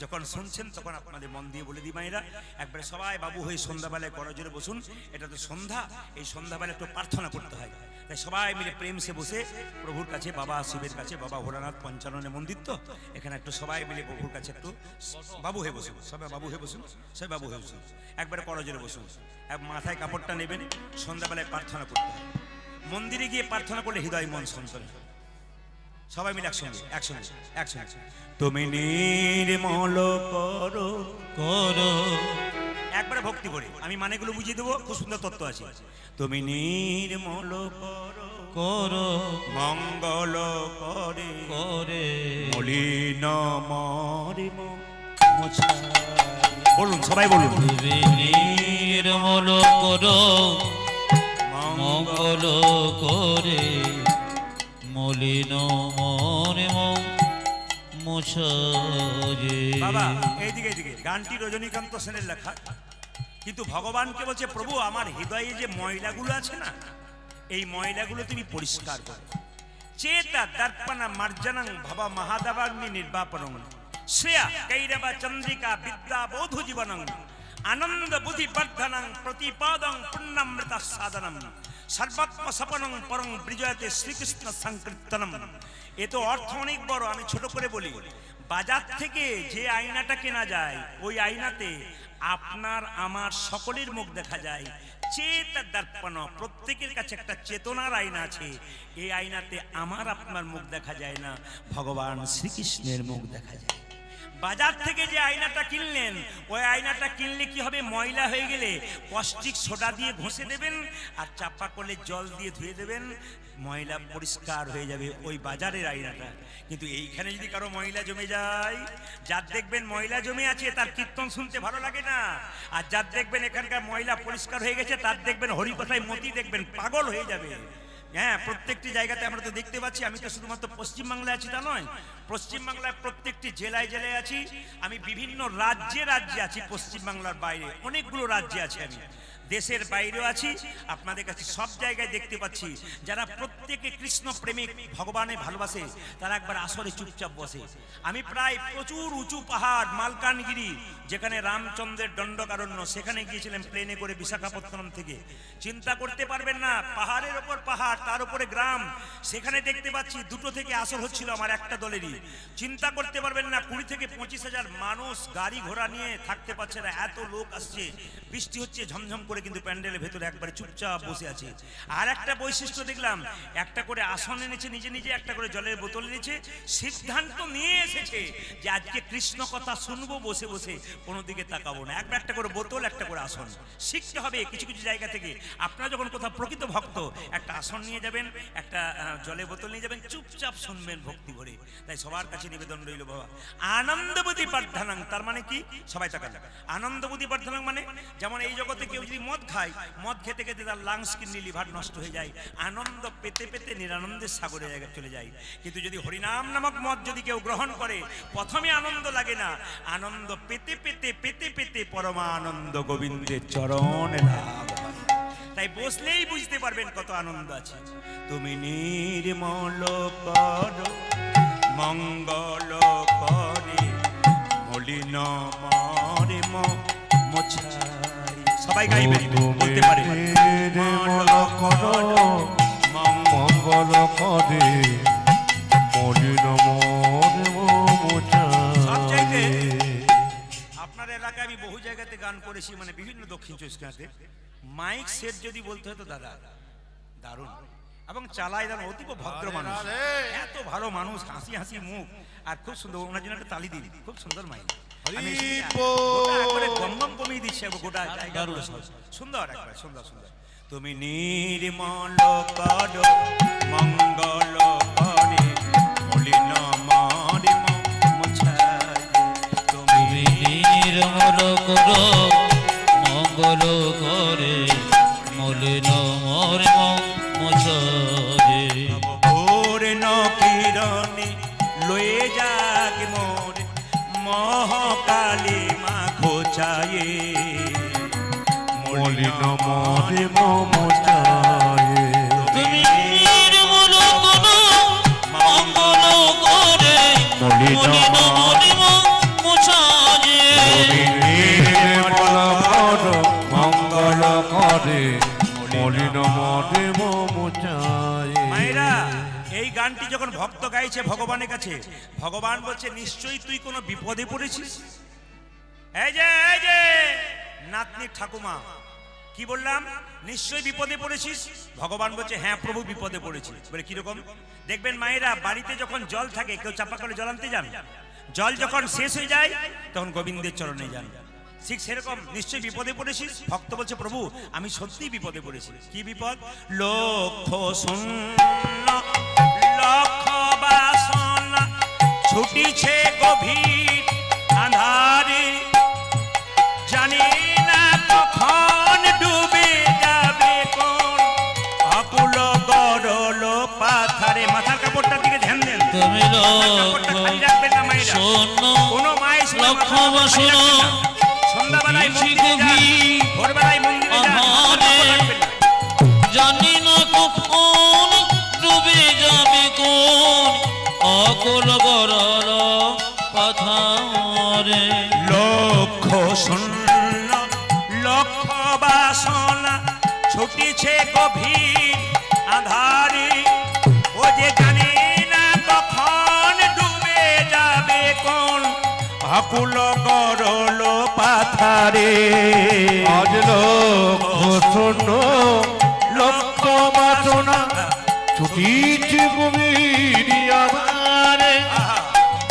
যখন শুনছেন তখন আপনাদের মন দিয়ে বলে দিই মায়েরা, একবারে সবাই বাবু হয়ে সন্ধ্যাবেলায় করজোরে বসুন। এটা তো সন্ধ্যা, এই সন্ধ্যাবেলায় একটু প্রার্থনা করতে হয়। তাই সবাই মিলে প্রেম সে বসে প্রভুর কাছে, বাবা শিবের কাছে, বাবা ভোলানাথ পঞ্চাননের মন্দির তো এখানে, একটু সবাই মিলে প্রভুর কাছে একটু বাবু হয়ে বসুন। সবাই বাবু হয়ে বসুন, সবাই বাবু হয়ে বসুন, একবারে করজোরে বসুন। এক মাথায় কাপড়টা নেবেন, সন্ধ্যাবেলায় প্রার্থনা করতে হয়। মন্দিরে গিয়ে প্রার্থনা করলে হৃদয় মন সন্তোষ। সবাই মিলে একসঙ্গে একসঙ্গে একসঙ্গে। তুমি নির্মল করো করো একবারে ভক্তি করে, আমি মানেগুলো বুঝিয়ে দেবো, খুব সুন্দর তত্ত্ব আছে। তুমি নির্মল করো করো মঙ্গল করে করে মলিন মরিম মোছাই। বলুন, সবাই বলুন। তুমি নির্মল করো মঙ্গল করে মলিন মনে মোছায়ে। বাবা এইদিকে এইদিকে, গানটি রজনীকান্ত সেনের লেখা, কিন্তু ভগবানকে বলছে প্রভু আমার হৃদয়ে যে ময়লাগুলো আছে না, এই ময়লাগুলো তুমি পরিষ্কার করো। চেতা দর্পণ মার্জনং ভব মহাদেবাগ্নি নির্বাপনং শ্রেয়া কৈরব চন্দ্রিকা বিদ্যা বোধ জীবনং আনন্দ বুদ্ধি বর্ধনং প্রতিপাদং পুণ্যমৃত সাধনম সর্বাত্ম সপনং পরং বিজয়তে শ্রীকৃষ্ণ সংকীর্তনম। এ তো অর্থ অনেক বড়, আমি ছোট করে বলি। বাজার থেকে যে আয়নাটা কেনা যায়, ওই আয়নাতে আপনার আমার সকলের মুখ দেখা যায়। চেত দর্পণ, প্রত্যেকের কাছে একটা চেতনার আয়না আছে। এই আয়নাতে আমার আপনার মুখ দেখা যায় না, ভগবান শ্রীকৃষ্ণের মুখ দেখা যায়। বাজার থেকে যে আয়নাটা কিনলেন, ওই আয়নাটা কিনলে কি হবে, ময়লা হয়ে গেলে কস্টিক সোডা দিয়ে ঘষে দেবেন আর চাপা করলে জল দিয়ে ধুয়ে দেবেন, ময়লা পরিষ্কার হয়ে যাবে ওই বাজারের আয়নাটা। কিন্তু এইখানে যদি কারো ময়লা জমে যায়, যার দেখবেন ময়লা জমে আছে তার কীর্তন শুনতে ভালো লাগে না, আর যার দেখবেন এখানকার ময়লা পরিষ্কার হয়ে গেছে তার দেখবেন হরিকথায় মতি দেখবেন পাগল হয়ে যাবে। হ্যাঁ, প্রত্যেকটি জায়গাতে আমরা তো দেখতে পাচ্ছি। আমি তো শুধুমাত্র পশ্চিমবাংলায় আছি তা নয়, পশ্চিমবাংলায় প্রত্যেকটি জেলায় জেলায় আছি, আমি বিভিন্ন রাজ্যে রাজ্যে আছি। পশ্চিমবাংলার বাইরে অনেকগুলো রাজ্যে আছি আমি। দেশের বাইরেও আছি, আপনাদের কাছে সব জায়গায় দেখতে পাচ্ছি যারা প্রত্যেকে কৃষ্ণ প্রেমিক, ভগবানের ভালোবাসে, তারা একবার আসরে চুপচাপ বসে। আমি প্রায় প্রচুর উঁচু পাহাড়, মালকানগিরি, যেখানে রামচন্দ্রের দণ্ডকারণ্য, সেখানে গিয়েছিলাম প্লেনে করে বিশাখাপত্তনম থেকে। চিন্তা করতে পারবেন না, পাহাড়ের ওপর পাহাড়, তার উপরে গ্রাম, সেখানে দেখতে পাচ্ছি 2টো থেকে আসর হচ্ছিল আমার একটা দলেরই। চিন্তা করতে পারবেন না, 20 থেকে 25,000 মানুষ গাড়ি ঘোড়া নিয়ে থাকতে পারছে না, এত লোক আসছে, বৃষ্টি হচ্ছে ঝমঝম করে, কিন্তু প্যান্ডেলের ভেতরে একবারে চুপচাপ বসে আছে। আর একটা বৈশিষ্ট্য দেখলাম, একটা করে আসন এনেছে নিজে নিজে, একটা করে জলের বোতল এনেছে, সিদ্ধান্ত নিয়ে এসেছে যে আজকে কৃষ্ণ কথা শুনবো বসে বসে, কোনো দিকে তাকাবো না। একটা করে বোতল, একটা করে আসন। শিখতে হবে কিছু কিছু জায়গা থেকে। আপনারা যখন কোথাও প্রকৃত ভক্ত, একটা আসন নিয়ে যাবেন, একটা জলের বোতল নিয়ে যাবেন, চুপচাপ শুনবেন ভক্তি ভরে। তাই সবার কাছে নিবেদন রইল বাবা, আনন্দবতী প্রার্থনা। তার মানে কি? সবাই তাকান। আনন্দবতী প্রার্থনা মানে, যেমন এই জগতে কেউ যদি মদ খায়, মদ খেতে খেতে তার লাংস, কিডনি, লিভার নষ্ট হয়ে যায়, আনন্দ পেতে পেতে নিরানন্দের সাগরে চলে যায়। কিন্তু যদি হরিনাম নামক মদ যদি কেউ গ্রহণ করে, প্রথমে আনন্দ লাগে না, আনন্দ পেতে পেতে পেতে পেতে পরমানন্দ গোবিন্দের চরণে লাভ হয়। তাই বসলেই বুঝতে পারবেন কত আনন্দ আছে। তুমি নির্মল কর মঙ্গল করে, মলিন মরে মোছাই। সবাই গাইবেন, বলতে পারে। নির্মল কর মঙ্গল করে, মলিন মরে সবচাইতে মোছাই। আপনার এলাকায় আমি বহু জায়গাতে গান করেছি, মানে বিভিন্ন দক্ষিণ চব্বিশ পরগনাতে। মাইক সেট যদি বলতে হতো দাদা, দারুণ। এবং চালায় দারুণ, অতীব ভদ্র মানুষ, এত ভালো মানুষ, হাসি হাসি মুখ, আর খুব সুন্দর। ওনার জন্য একটা তালি দিন, খুব সুন্দর মাইক। আমি একবারে গমগম কমিয়ে দিচ্ছি, গোটা জায়গা সুন্দর, একবার সুন্দর সুন্দর। তুমি নির্মল কর মঙ্গল করে, মলিন মরে মোছাই। তুমি নির্মল করো মঙ্গল করে, মলিন মরে মোছারে। ভোর নকিরণে লয়ে যাক মোর, মহাকালী মা খোঁচায়ে, মলিন মরে মোছাই। তুমি নির্মল করো মঙ্গল করে, মলিন মরে মোছারে। নির্মল কর মঙ্গল করে, মলিন মরে মোছাই। মায়েরা, এই গানটি যখন ভক্ত গাইছে ভগবানের কাছে, ভগবান বলছে নিশ্চয়ই তুই কোনো বিপদে পড়েছিস। এই যে নাতনি ঠাকুমা, কি বললাম? নিশ্চয়ই বিপদে পড়েছিস। ভগবান বলছে হ্যাঁ প্রভু, বিপদে পড়েছি। বলে কিরকম? দেখবেন মায়েরা, বাড়িতে যখন জল থাকে, কেউ চাপা করে জল আনতে যান, জল যখন শেষ হয়ে যায় তখন গোবিন্দের চরণে যান। ঠিক সেরকম নিশ্চয়ই বিপদে পড়েছিস। ভক্ত বলছে প্রভু আমি সত্যিই বিপদে পড়েছি। কি বিপদ? লক্ষ শূন্য লক্ষ বাসনা ছুটিছে গভীর আঁধারে, জানি না কখন ডুবে যাবে কোন অকুল গরল পাথারে। মাথার কাপড়টার দিকে ধ্যান দেন। তুমি কাপড়টা খালি রাখবেন না মায়েরা। শূন্য কোনো মায়ের সময় লক্ষ মাথার কাপড় খালি বাসনা রাখবেন না। সন্ধ্যাবেলায় মন্দিরে যান, ভোরবেলায় মন্দিরে যান, মাথার কাপড় রাখবেন না। জানি না কখন ডুবে যাবে কোন অকুল গরল পাথারে। লক্ষ শূন্য লক্ষ বাসনা ছুটিছে গভীর আধারে, ও যে জানে না কখন ডুবে যাবে কোন আকুল গরল পাথারে। আজ লক্ষ শূন্য লক্ষ বাসনা ছুটিছে গভীর আধারে,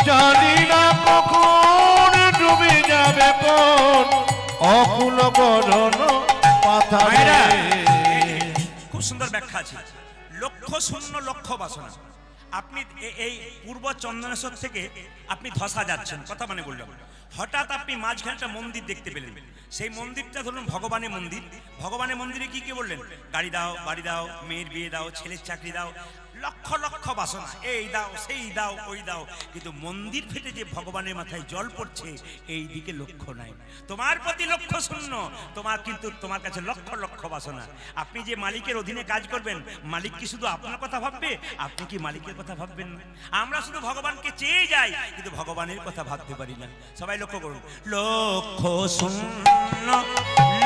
জানি না কখন ডুবে যাবে কোন অকুল গরল পাথারে। খুব সুন্দর ব্যাখ্যা আছে। লক্ষ শূন্য লক্ষ বাসনা। আপনি এই পূর্ব চন্দনেশ্বর থেকে আপনি ধসা যাচ্ছেন, কথা মানে বললাম, হঠাৎ আপনি মাঝখানে একটা মন্দির দেখতে পেলেন। সেই মন্দিরটা ধরুন ভগবানের মন্দির। ভগবানের মন্দিরে কি কি বললেন? গাড়ি দাও, বাড়ি দাও, মেয়ের বিয়ে দাও, ছেলের চাকরি দাও, লক্ষ লক্ষ বাসনা, এই দাও সেই দাও ওই দাও, কিন্তু মন্দির ফেটে যে ভগবানের মাথায় জল পড়ছে এই দিকে লক্ষ্য নাই। তোমার প্রতি লক্ষ্য শূন্য, তোমার কাছে লক্ষ লক্ষ বাসনা। আপনি যে মালিকের অধীনে কাজ করবেন, মালিক কি শুধু আপনার কথা ভাববে? আপনি কি মালিকের কথা ভাববেন না? আমরা শুধু ভগবানকে চেয়ে যাই, কিন্তু ভগবানের কথা ভাবতে পারি না। সবাই লক্ষ্য করুন, লক্ষ্য শূন্য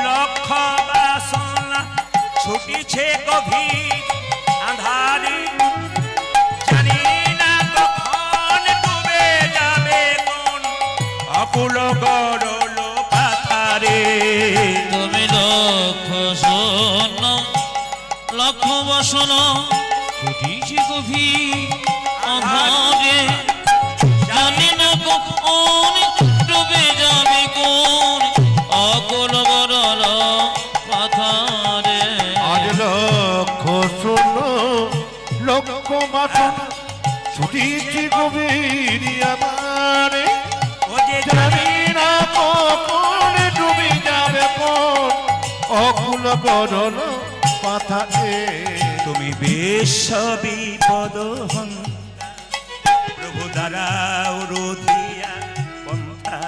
লক্ষ বাসনা ছুটিছে গভীর আঁধারে, জানি না কখন ডুবে যাবে কোন অকুল গরল পাথারে। তুমি লক্ষ শূন্য লক্ষ বাসনা ছুটিছে গভীর আঁধারে, জানি না কখন ডুবে যাবে কোন অকুল গরল পাথারে। আজ লক্ষ শূন্য লক্ষ বাসনা ছুটিছি গভীর আধারে, ও যে জানি না কখন ডুবে যাবে কোন অকুল গরল পাথারে। তুমি বিশ্ব বিপদ হন প্রভু দাঁড়াও রোধিয়া পন্থা।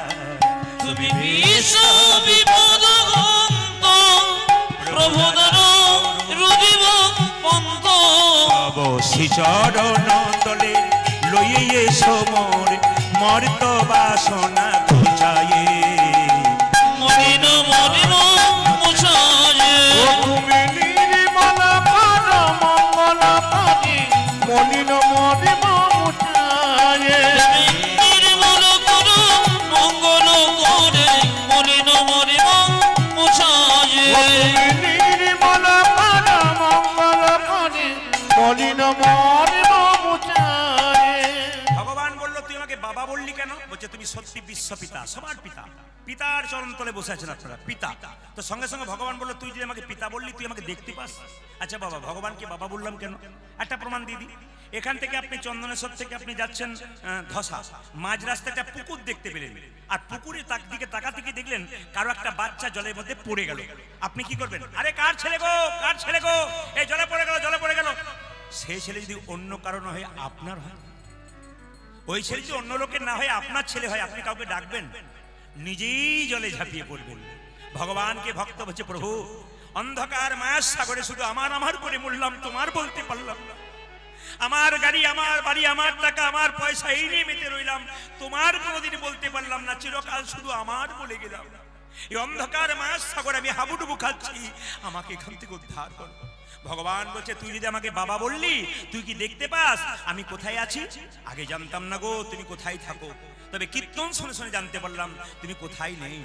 তুমি বিশ্ব বিপদ অন্ত প্রভু দ্বারা রুদিব পন্ত। অবশি চরণ তলে লইয়ে সমর মর্ত বাসনা ঘুচায়ে। মলিন মলিন মুছায়ে ও তুমি নির্মল পাদ মঙ্গল পানি মলিন মলিন মুছায়ে। নির্মল করো মঙ্গল করে মলিন মলিন মুছায়ে। ও তুমি নির্মল পাদ মঙ্গল পানি মলিন মলিন মুছায়ে। ভগবান বলল, তুই আমাকে বাবা বললি কেন? বলছে তুমি সত্যি বিশ্ব পিতা, সবার পিতা। পিতার চরণ তলে বসে আছেন আপনারা, পিতা। তো সঙ্গে সঙ্গে ভগবান বলল, তুই যে আমাকে পিতা বললি, তুই আমাকে দেখতে পাস? আচ্ছা বাবা, ভগবানকে বাবা বললাম কেন? একটা প্রমাণ দিয়ে দিই। এখান থেকে আপনি চন্দনেশ্বর থেকে আপনি যাচ্ছেন ধসা, মাঝ রাস্তায় একটা পুকুর দেখতে পেলেন, আর পুকুরের দিকে তাকাতে গিয়ে দেখলেন কারো একটা বাচ্চা জলের মধ্যে পড়ে গেল। আপনি কি করবেন? আরে কার ছেলে গো, কার ছেলে গো, এই জলে পড়ে গেল, জলে পড়ে গেল। সেই ছেলে যদি অন্য কারণ হয় আপনার হয়, ওই ছেলে যদি অন্য লোকের না হয় আপনার ছেলে হয়, আপনি কাউকে ডাকবেন? নিজেই জলে ঝাঁপিয়ে পড়বেন। ভগবানকে ভক্ত বলছে, প্রভু অন্ধকার মায়ার সাগরে শুধু আমার আমার করে মরলাম, তোমার বলতে পারলাম না। আমার গাড়ি, আমার বাড়ি, আমার টাকা, আমার পয়সা এই নিয়ে মেতে রইলাম, তোমার কোনোদিন বলতে পারলাম না। চিরকাল শুধু আমার বলে গেলাম। এই অন্ধকার মায়ার সাগরে আমি হাবুডুবু খাচ্ছি, আমাকে এখান থেকে উদ্ধার করো। ভগবান বলছে, তুই যদি আমাকে বাবা বললি, তুই কি দেখতে পাস আমি কোথায় আছি? আগে জানতাম না গো তুমি কোথায় থাকো, তবে কীর্তন শুনে শুনে জানতে পারলাম তুমি কোথায় নেই।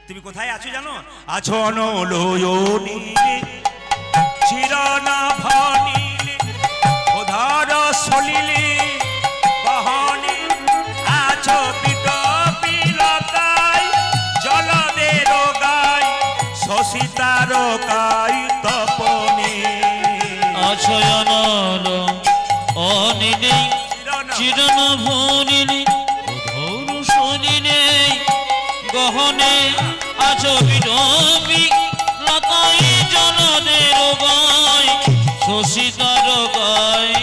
তুমি কোথায় আছো জানো? আছো অনলোয়নীলে চিরনাভনীলে ওধার সলিলে বহনে, আছো পিতপিলতায় জলদের গায় শশিতারকায় তপনে। আছয়নল অনিলে চিরন ভনিলে ধৌর শনিলে গহনে। আছো বিডবি লতাই জলদের গায় শশিতার গায়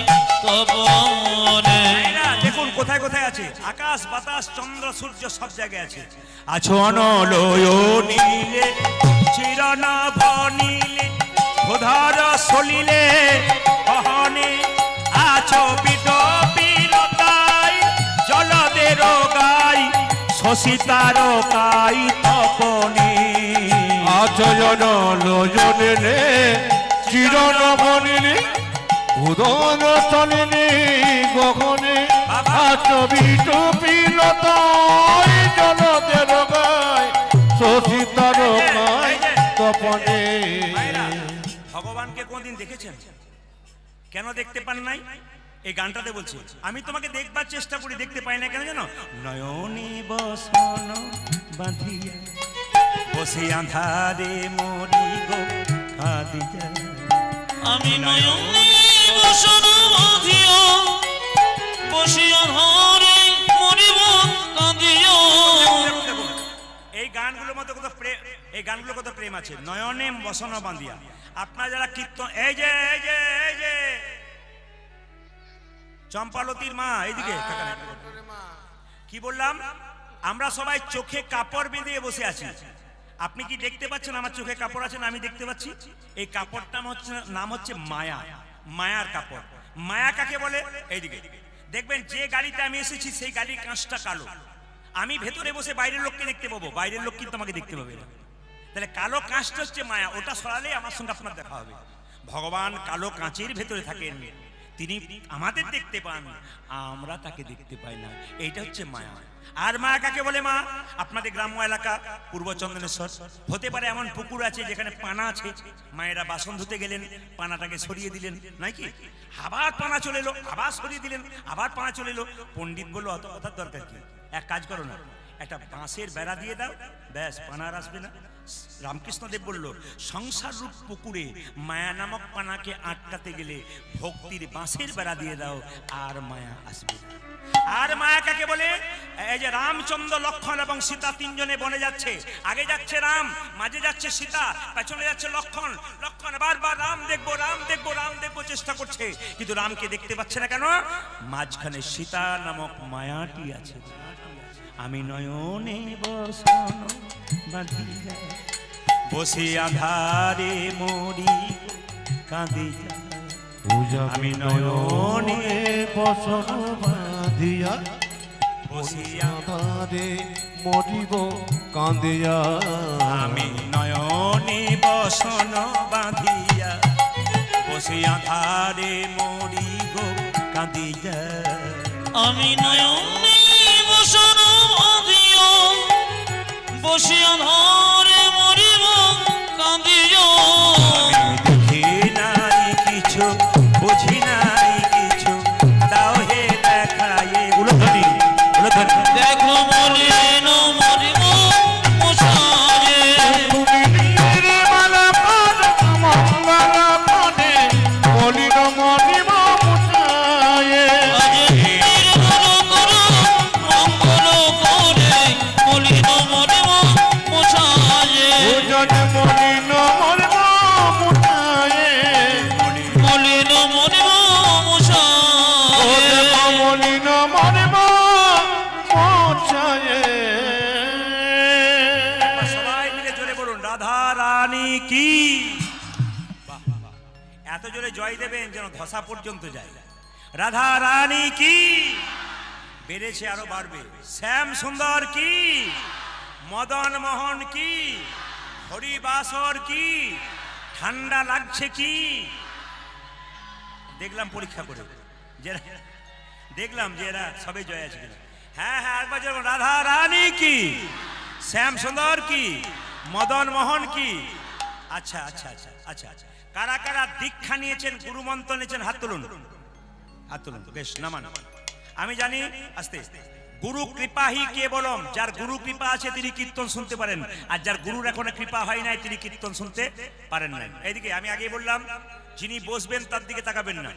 তপনে। দেখুন কোথায় কোথায় আছে, আকাশ বাতাস চন্দ্র সূর্য সব জায়গায় আছে। আছো অনলোয়নীলে চিরনাভনীলে ওধার সলিলে বহনে, আছো পিতপিলতায় জলদের গায় শশিতারকায় তপনে। আচয়ন লোজনে চিরনবনিনি উদন তনিনি গগনে। আচবিত পিলতায় জলদের গায় শশিতারকায় তপনে। ভগবানকে কোনদিন দেখেছেন? কেন দেখতে পান নাই? এই গানটাতে বলছি, আমি তোমাকে দেখবার চেষ্টা করি, দেখতে পাই না কেন জানো? নয়নে বসন বাঁধিয়া বসে আঁধারে মরি গো কাঁদিয়া। আমি নয়নে বসন বাঁধিয়া বসিয়া ধরে মরিব কাঁদিয়া। এই গানগুলোর মধ্যে কত প্রেম, এই গানগুলোর কত প্রেম আছে। নয়নে বসন বাঁধিয়া, আপনারা যারা কীর্তন, এই যে চম্পালতির মা এইদিকে তাকান একটু। কি বললাম? আমরা সবাই চোখে কাপড় বেঁধে বসে আছি। আপনি কি দেখতে পাচ্ছেন আমার চোখে কাপড় আছে না? আমি দেখতে পাচ্ছি। এই কাপড়টা নাম হচ্ছে মায়া, মায়ার কাপড়। মায়া কাকে বলে? এইদিকে দেখবেন, যে গাড়িতে আমি এসেছি সেই গাড়ির কাঁচটা কালো। আমি ভেতরে বসে বাইরের লোককে দেখতে পাবো, বাইরের লোক কিন্তু আমাকে দেখতে পাবে না। তাহলে কালো কাঁচটা হচ্ছে মায়া, ওটা সরালেই আমার সঙ্গে আপনার দেখা হবে। ভগবান কালো কাঁচের ভেতরে থাকেন, তিনি আমাদের দেখতে পান, আমরা তাকে দেখতে পাই না। এইটা হচ্ছে মায়া। আর মায়া কাকে বলে? মা, আপনাদের গ্রাম্য এলাকা পূর্ব চন্দনেশ্বর হতে পারে এমন পুকুর আছে যেখানে পানা আছে, মায়েরা বাসন ধুতে গেলেন, পানাটাকে সরিয়ে দিলেন, নাকি আবার পানা চলে এলো, আবার সরিয়ে দিলেন, আবার পানা চলে এলো। পণ্ডিত বললো অত কথার দরকার কি, এক কাজ করো না, একটা বাঁশের বেড়া দিয়ে দাও, ব্যাস পানা আর আসবে না। রামকৃষ্ণদেব বলল, সংসার রূপ পুকুরে মায়া নামক পানাকে আটকাতে গেলে ভক্তির বাঁশের বেড়া দিয়ে দাও, আর মায়া আসবে না। আর মায়া কাকে বলে? এই যে রামচন্দ্র, লক্ষ্মণ এবং সীতা তিনজনে বনে যাচ্ছে, আগে যাচ্ছে রাম, মাঝে যাচ্ছে সীতা, পেছনে যাচ্ছে লক্ষ্মণ। লক্ষ্মণ বারবার রাম দেখবো, রাম দেখবো, রাম দেখবো চেষ্টা করছে, কিন্তু রামকে দেখতে পাচ্ছে না। কেন? মাঝখানে সীতা নামক মায়াটি আছে। আমি নয়নে বসন বাঁধিয়া বসে আধারে মরি কাঁদি, আমি নয়নে বসন বাঁধিয়া বসিয়া আধারে মরিব কাঁদিয়া, আমি নয়নে বসন বাঁধিয়া বসে আধারে মরি গো কাঁদিয়া। আমি নয়নে বসন বাঁধিয়া বসিয়া ধরে মরিব কাঁদিয়া। আমি দেখি নাই কিছু, বুঝি নাই কিছু, দাও হে দেখায়ে। উলধ্বনি, উলধ্বনি। দেখো মলিন মরিব মশায়ে, তুমি নির্মলা পদ মঙ্গল পদে মলিন মরিব মুছায়ে। আজ নির্মল করো মঙ্গল করে মলিন মরিব মশায়ে, ভোজন মলিন মরিব মুছায়ে। মলিন মরিব মশায়ে। মলিন মরিব মুছায়ে। সবাই মিলে জোরে বলুন, রাধা রানী কি। বাহ, বাহ। এত জোরে জয় দেবেন যেন ধসা পর্যন্ত যায়। রাধা রানী কি। বেড়েছে আরো বাড়বে। শ্যাম সুন্দর কি, মদন মোহন কি, হরিবাসর কি, ঠান্ডা লাগছে কি। দেখলাম পরীক্ষা করে, যারা দেখলাম যে এরা সবে জয় আছে কিনা। হ্যাঁ হ্যাঁ, একবার যেমন রাধা রানী কি, শ্যাম সুন্দর কি, মদন মোহন কি। আচ্ছা আচ্ছা আচ্ছা আচ্ছা আচ্ছা, কারা কারা দীক্ষা নিয়েছেন, গুরু মন্ত্র নিয়েছেন, হাত তুলুন, হাত তুলুন। বেশ, নামান। আমি জানি আস্তে। গুরু কৃপাহি কেবলম, যার গুরু কৃপা আছে তিনি কীর্তন শুনতে পারেন, আর যার গুরুর এখনো কৃপা হয় নাই তিনি কীর্তন শুনতে পারেন নাই। এইদিকে আমি আগে বললাম, যিনি বসবেন তার দিকে তাকাবেন না,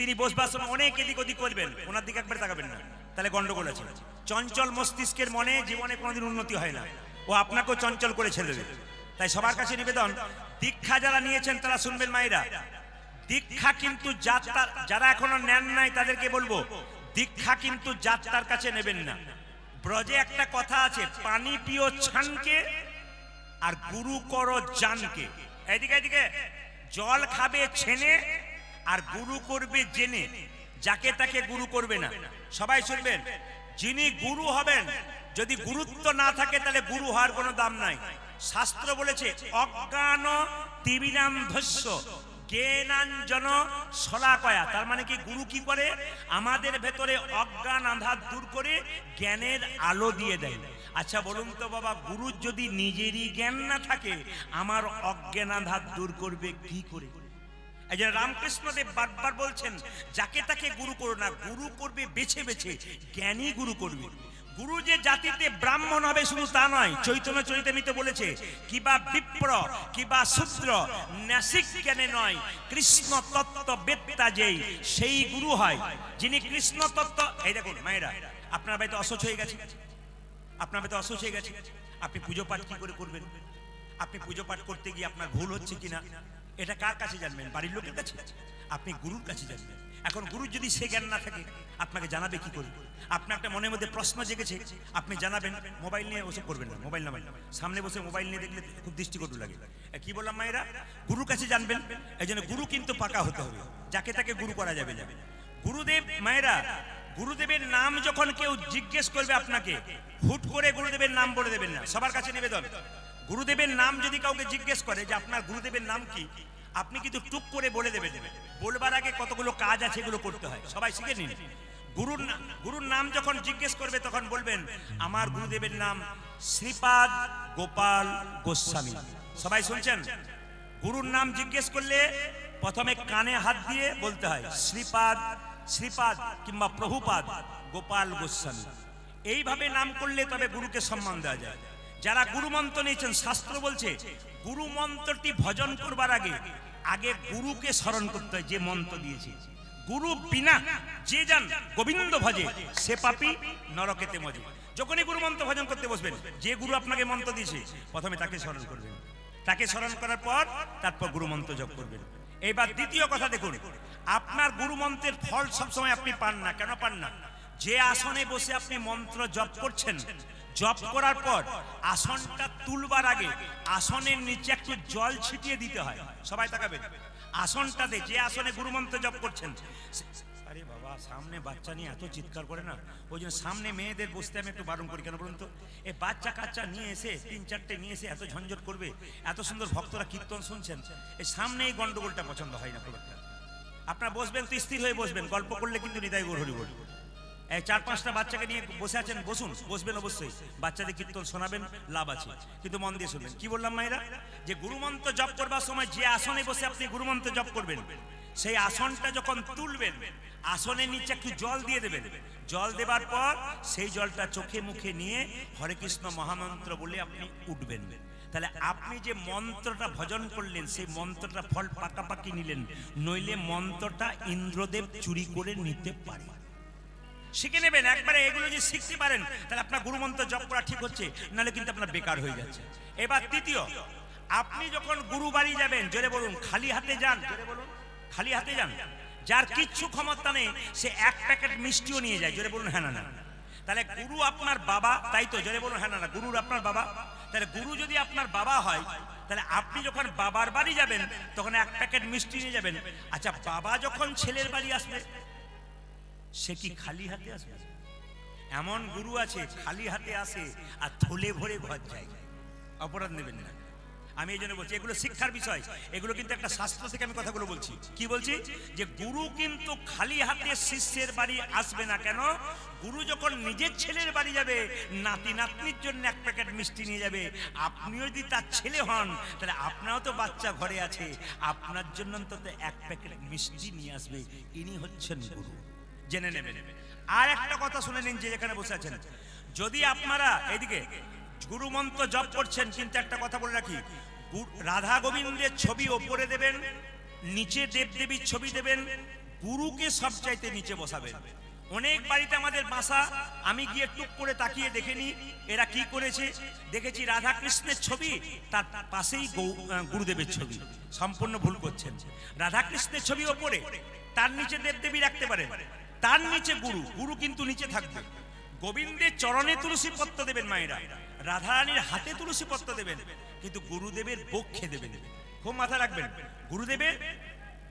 তিনি বসবার সময় অনেক এদিক ওদিক করবেন, ওনার দিকে একবার তাকাবেন না, তাহলে গন্ডগোল আছে। চঞ্চল মস্তিষ্কের মনে জীবনে কোনোদিন উন্নতি হয় না, ও আপনাকেও চঞ্চল করে ছেড়ে দেবে। তাই সবার কাছে নিবেদন, দীক্ষা যারা নিয়েছেন তারা শুনবেন মায়েরা, দীক্ষা কিন্তু যারা এখনো নেন নাই তাদেরকে বলবো, দীক্ষা কিন্তু যাত্রার কাছে নেবেন না। ব্রজে একটা কথা আছে, পানি পিও ছানকে আর গুরু করো জানকে। এদিকে এদিকে, জল খাবে ছেনে আর গুরু করবে জেনে, যাকে তাকে গুরু করবে না। সবাই শুনবেন, যিনি গুরু হবেন যদি গুরুত্ব না থাকে তাহলে গুরু হওয়ার কোনো দাম নাই। শাস্ত্র বলেছে, অজ্ঞান তিমিরান্ধস্য জ্ঞানাঞ্জন শলাকয়া। তার মানে কি, গুরু কি করে? আমাদের ভেতরে অজ্ঞান আঁধার দূর করে জ্ঞানের আলো দিয়ে দেয়। আচ্ছা বলুন তো বাবা, গুরুর যদি নিজেরই জ্ঞান না থাকে, আমার অজ্ঞান আঁধার দূর করবে কি করে? এই যে রামকৃষ্ণদেব বারবার বলছেন, যাকে তাকে গুরু করো না, গুরু করবে বেছে বেছে, জ্ঞানী গুরু করবে। গুরু যে জাতিতে ব্রাহ্মণ হবে শুধু তা নয়, চৈতন্য চরিতামৃতে বলেছে, কিবা বিপ্র কিবা শূদ্র নাসিক জ্ঞানে নয়, কৃষ্ণ তত্ত্ব বেত্তা যেই সেই গুরু হয়, যিনি কৃষ্ণ তত্ত্ব। এই দেখুন মায়েরা, আপনার বাড়িতে অসুচ হয়ে গেছে, আপনার বাড়িতে অসুচ হয়ে গেছে, আপনি পুজো পাঠ কি করে করবেন? আপনি পুজো পাঠ করতে গিয়ে আপনার ভুল হচ্ছে কিনা এটা কার কাছে জানবেন? বাড়ির লোকের কাছে? আপনি গুরুর কাছে জানবেন। এখন গুরুর যদি সে জ্ঞান না থাকে আপনাকে জানাবে কি করে? আপনার একটা মনের মধ্যে প্রশ্ন জেগেছে, আপনি জানাবেন, মোবাইল নিয়ে ওসব করবেন না। মোবাইল না, সামনে বসে মোবাইল নিয়ে দেখলে খুব দৃষ্টিকটু লাগে। কি বললাম মায়েরা? গুরুর কাছে জানবেন। এই জন্য গুরু কিন্তু পাকা হতে হবে, যাকে তাকে গুরু করা যাবে না। গুরুদেব মায়েরা, গুরুদেবের নাম যখন কেউ জিজ্ঞেস করবে আপনাকে, হুট করে গুরুদেবের নাম বলে দেবেন না। সবার কাছে নিবেদন, গুরুদেবের নাম যদি কাউকে জিজ্ঞেস করে যে আপনার গুরুদেবের নাম কি, আপনি কিন্তু টুক করে বলে দেবেন। বলবার আগে কতগুলো কাজ আছে, এগুলো করতে হয়, সবাই শিখে নিন। গুরুর নাম যখন জিজ্ঞেস করবে তখন বলবেন আমার গুরুদেবের নাম শ্রীপাদ গোপাল গোস্বামী। সবাই শুনছেন? গুরুর নাম জিজ্ঞেস করলে প্রথমে কানে হাত দিয়ে বলতে হয় শ্রীপাদ কিংবা প্রভুপাদ গোপাল গোস্বামী। এইভাবে নাম করলে তবে গুরুকে সম্মান দেওয়া যায়। যারা গুরু মন্ত্র নিয়েছেন, শাস্ত্র বলছে গুরু মন্ত্রটি ভজন করবার আগে গুরুকে স্মরণ করতে হয়, যে মন্ত্র দিয়েছে। গুরু বিনা যে যান গোবিন্দ ভজে, সে পাপী নরকেতে মজে। যখনই গুরু মন্ত্র ভজন করতে বসবেন, যে গুরু আপনাকে মন্ত্র দিয়েছে প্রথমে তাকে স্মরণ করবেন। তাকে স্মরণ করার পর তারপর গুরু মন্ত্র জপ করবেন। এইবার দ্বিতীয় কথা দেখুন, আপনার গুরু মন্ত্রের ফল সবসময় আপনি পান না। কেন পান না? যে আসনে বসে আপনি মন্ত্র জপ করছেন, জপ করার পর আসনটা তুলবার আগে আসনের নিচে একটু জল ছিটিয়ে দিতে হয়। সবাই তাকাবেন, আসনটাতে যে আসনে গুরু মন্ত্র জপ করছেন। আরে বাবা, সামনে বাচ্চা নিয়ে এত চিৎকার করে না, ওই জন্য সামনে মেয়েদের বসতে আমি একটু বারণ করি। কেন বলুন তো? এই বাচ্চা কাচ্চা নিয়ে এসে 3-4টে নিয়ে এসে এত ঝঞ্ঝট করবে, এত সুন্দর ভক্তরা কীর্তন শুনছেন, এই সামনে এই গন্ডগোলটা পছন্দ হয় না খুব একটা। আপনারা বসবেন তো স্থির হয়ে বসবেন, গল্প করলে কিন্তু নিতাই গৌর হরি বল। এই 4-5টা বাচ্চাকে নিয়ে বসে আছেন, বসুন, বসবেন অবশ্যই, বাচ্চাদের কীর্তন শোনাবেন, লাভ আছে, কিন্তু মন দিয়ে শুনবেন। কি বললাম মায়েরা? যে গুরুমন্ত্র জপ করবার সময় যে আসনে বসে আপনি গুরুমন্ত্র জপ করবেন, সেই আসনটা যখন তুলবেন, আসনের নিচে একটু জল দিয়ে দেবেন। জল দেবার পর সেই জলটা চোখে মুখে নিয়ে হরে কৃষ্ণ মহামন্ত্র বলে আপনি উঠবেন। তাহলে আপনি যে মন্ত্রটা ভজন করলেন, সেই মন্ত্রটা ফল পাকাপাকি নিলেন। নইলে মন্ত্রটা ইন্দ্রদেব চুরি করে নিতে পারে। শিখে নেবেন একবারে। এগুলো যে শিখতে পারেন, তাহলে আপনার গুরুমন্ত্র জপ করা ঠিক হচ্ছে, নাহলে কিন্তু আপনার বেকার হয়ে যাচ্ছে। এবার তৃতীয়, আপনি যখন গুরু বাড়ি যাবেন, জোরে বলুন, খালি হাতে যান। জোরে বলুন, খালি হাতে যান। যার কিচ্ছু ক্ষমতা নেই সে 1 প্যাকেট মিষ্টিও নিয়ে যায়। জোরে বলুন হ্যাঁ না না। তাহলে গুরু আপনার বাবা, তাই তো? জোরে বলুন হ্যাঁ না না। গুরুর আপনার বাবা। তাহলে গুরু যদি আপনার বাবা হয়, তাহলে আপনি যখন বাবার বাড়ি যাবেন তখন 1 প্যাকেট মিষ্টি নিয়ে যাবেন। আচ্ছা, বাবা যখন ছেলের বাড়ি আসবে, সে কি খালি হাতে আসবে? এমন গুরু আছে খালি হাতে আসে আর থলে ভরে ঘর যায়। অপরাধ নেবেন না। আমি এই জন্য বলছি, এগুলো শিক্ষার বিষয়। এগুলো কিন্তু একটা শাস্ত্র থেকে আমি কথাগুলো বলছি। কি বলছি? যে গুরু কিন্তু খালি হাতে শিষ্যের বাড়ি আসবে না। কেন? গুরু যখন নিজের ছেলের বাড়ি যাবে, নাতি নাতনির জন্য 1 প্যাকেট মিষ্টি নিয়ে যাবে। আপনিও যদি তার ছেলে হন, তাহলে আপনারও তো বাচ্চা ঘরে আছে, আপনার জন্য অন্তত 1 প্যাকেট মিষ্টি নিয়ে আসবে। ইনি হচ্ছেন গুরু, জেনে নেবেন। আর একটা কথা শুনে নিন, যে যেখানে বসে আছেন, যদি আপনারা এইদিকে গুরু মন্ত্র জপ করছেন, কিন্তু একটা কথা বলে রাখি, রাধা গোবিন্দের ছবি ওপরে দেবেন, নিচে দেবদেবীর ছবি দেবেন, গুরুকে সবচাইতে নিচে বসাবেন। অনেক বাড়িতে আমাদের বাসা, আমি গিয়ে টুক করে তাকিয়ে দেখে নি এরা কি করেছে। দেখেছি রাধা কৃষ্ণের ছবি, তার পাশেই গুরুদেবের ছবি। সম্পূর্ণ ভুল করছেন। রাধা কৃষ্ণের ছবি ওপরে, তার নিচে দেবদেবী রাখতে পারেন, তার নিচে গুরু, গুরু কিন্তু নিচে থাকবে। গোবিন্দের চরণে তুলসী পত্র দেবেন মায়েরা, রাধারানীর হাতে তুলসী পত্র দেবেন, কিন্তু গুরুদেবের বক্ষে দেবেন। খুব মাথায় রাখবেন,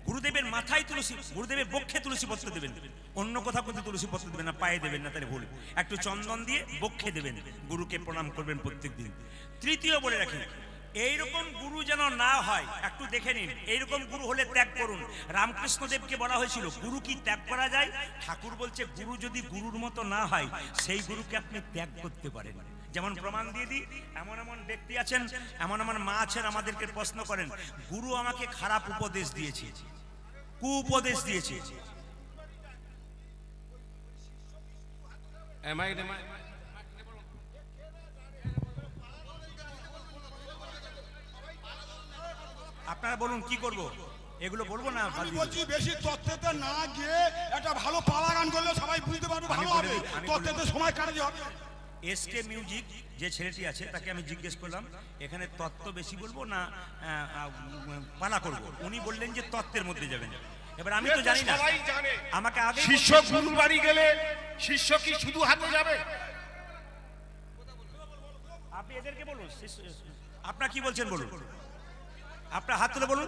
গুরুদেবের মাথায় তুলসী, গুরুদেবের বক্ষে তুলসী পত্র দেবেন। অন্য কোথাও কিন্তু তুলসী পত্র দেবেন না, পায়ে দেবেন না, তাহলে ভুল। একটু চন্দন দিয়ে বক্ষে দেবেন, গুরুকে প্রণাম করবেন প্রত্যেক দিন। তৃতীয় বলে রাখি, এইরকম গুরু যেন না হয়, একটু দেখে নিন। এইরকম গুরু হলে ত্যাগ করুন। রামকৃষ্ণদেবকে বলা হয়েছিল গুরু কি ত্যাগ করা যায়? ঠাকুর বলছে গুরু যদি গুরুর মতো না হয়, সেই গুরুকে আপনি ত্যাগ করতে পারেন। যেমন প্রমাণ দিয়ে দিই, এমন এমন ব্যক্তি আছেন, এমন এমন মা আছেন, আমাদেরকে প্রশ্ন করেন, গুরু আমাকে খারাপ উপদেশ দিয়েছে, কুউপদেশ দিয়েছে। আপনারা বলুন কি করব? এগুলো বলবো না? আমি বলছি বেশি তত্ত্বেতে না গিয়ে একটা ভালো পালা গান করলে সবাই বুঝতে পারবে, ভালো হবে। তত্ত্বেতে সময় কাটাতে হবে। এসকে মিউজিক যে ছেলেটি আছে, তাকে আমি জিজ্ঞেস করলাম এখানে তত্ত্ব বেশি বলবো না পালা করব। উনি বললেন যে তত্ত্বের মধ্যে যাবেন। এবার আমি তো জানি না, সবাই জানে আমাকে আগে শিষ্য গুরুর বাড়ি গেলে শিষ্য কি শুধু হাতে যাবে? আপনি এদেরকে বলুন, আপনার কি বলছেন বলুন, আপনার হাত তুলে বলুন।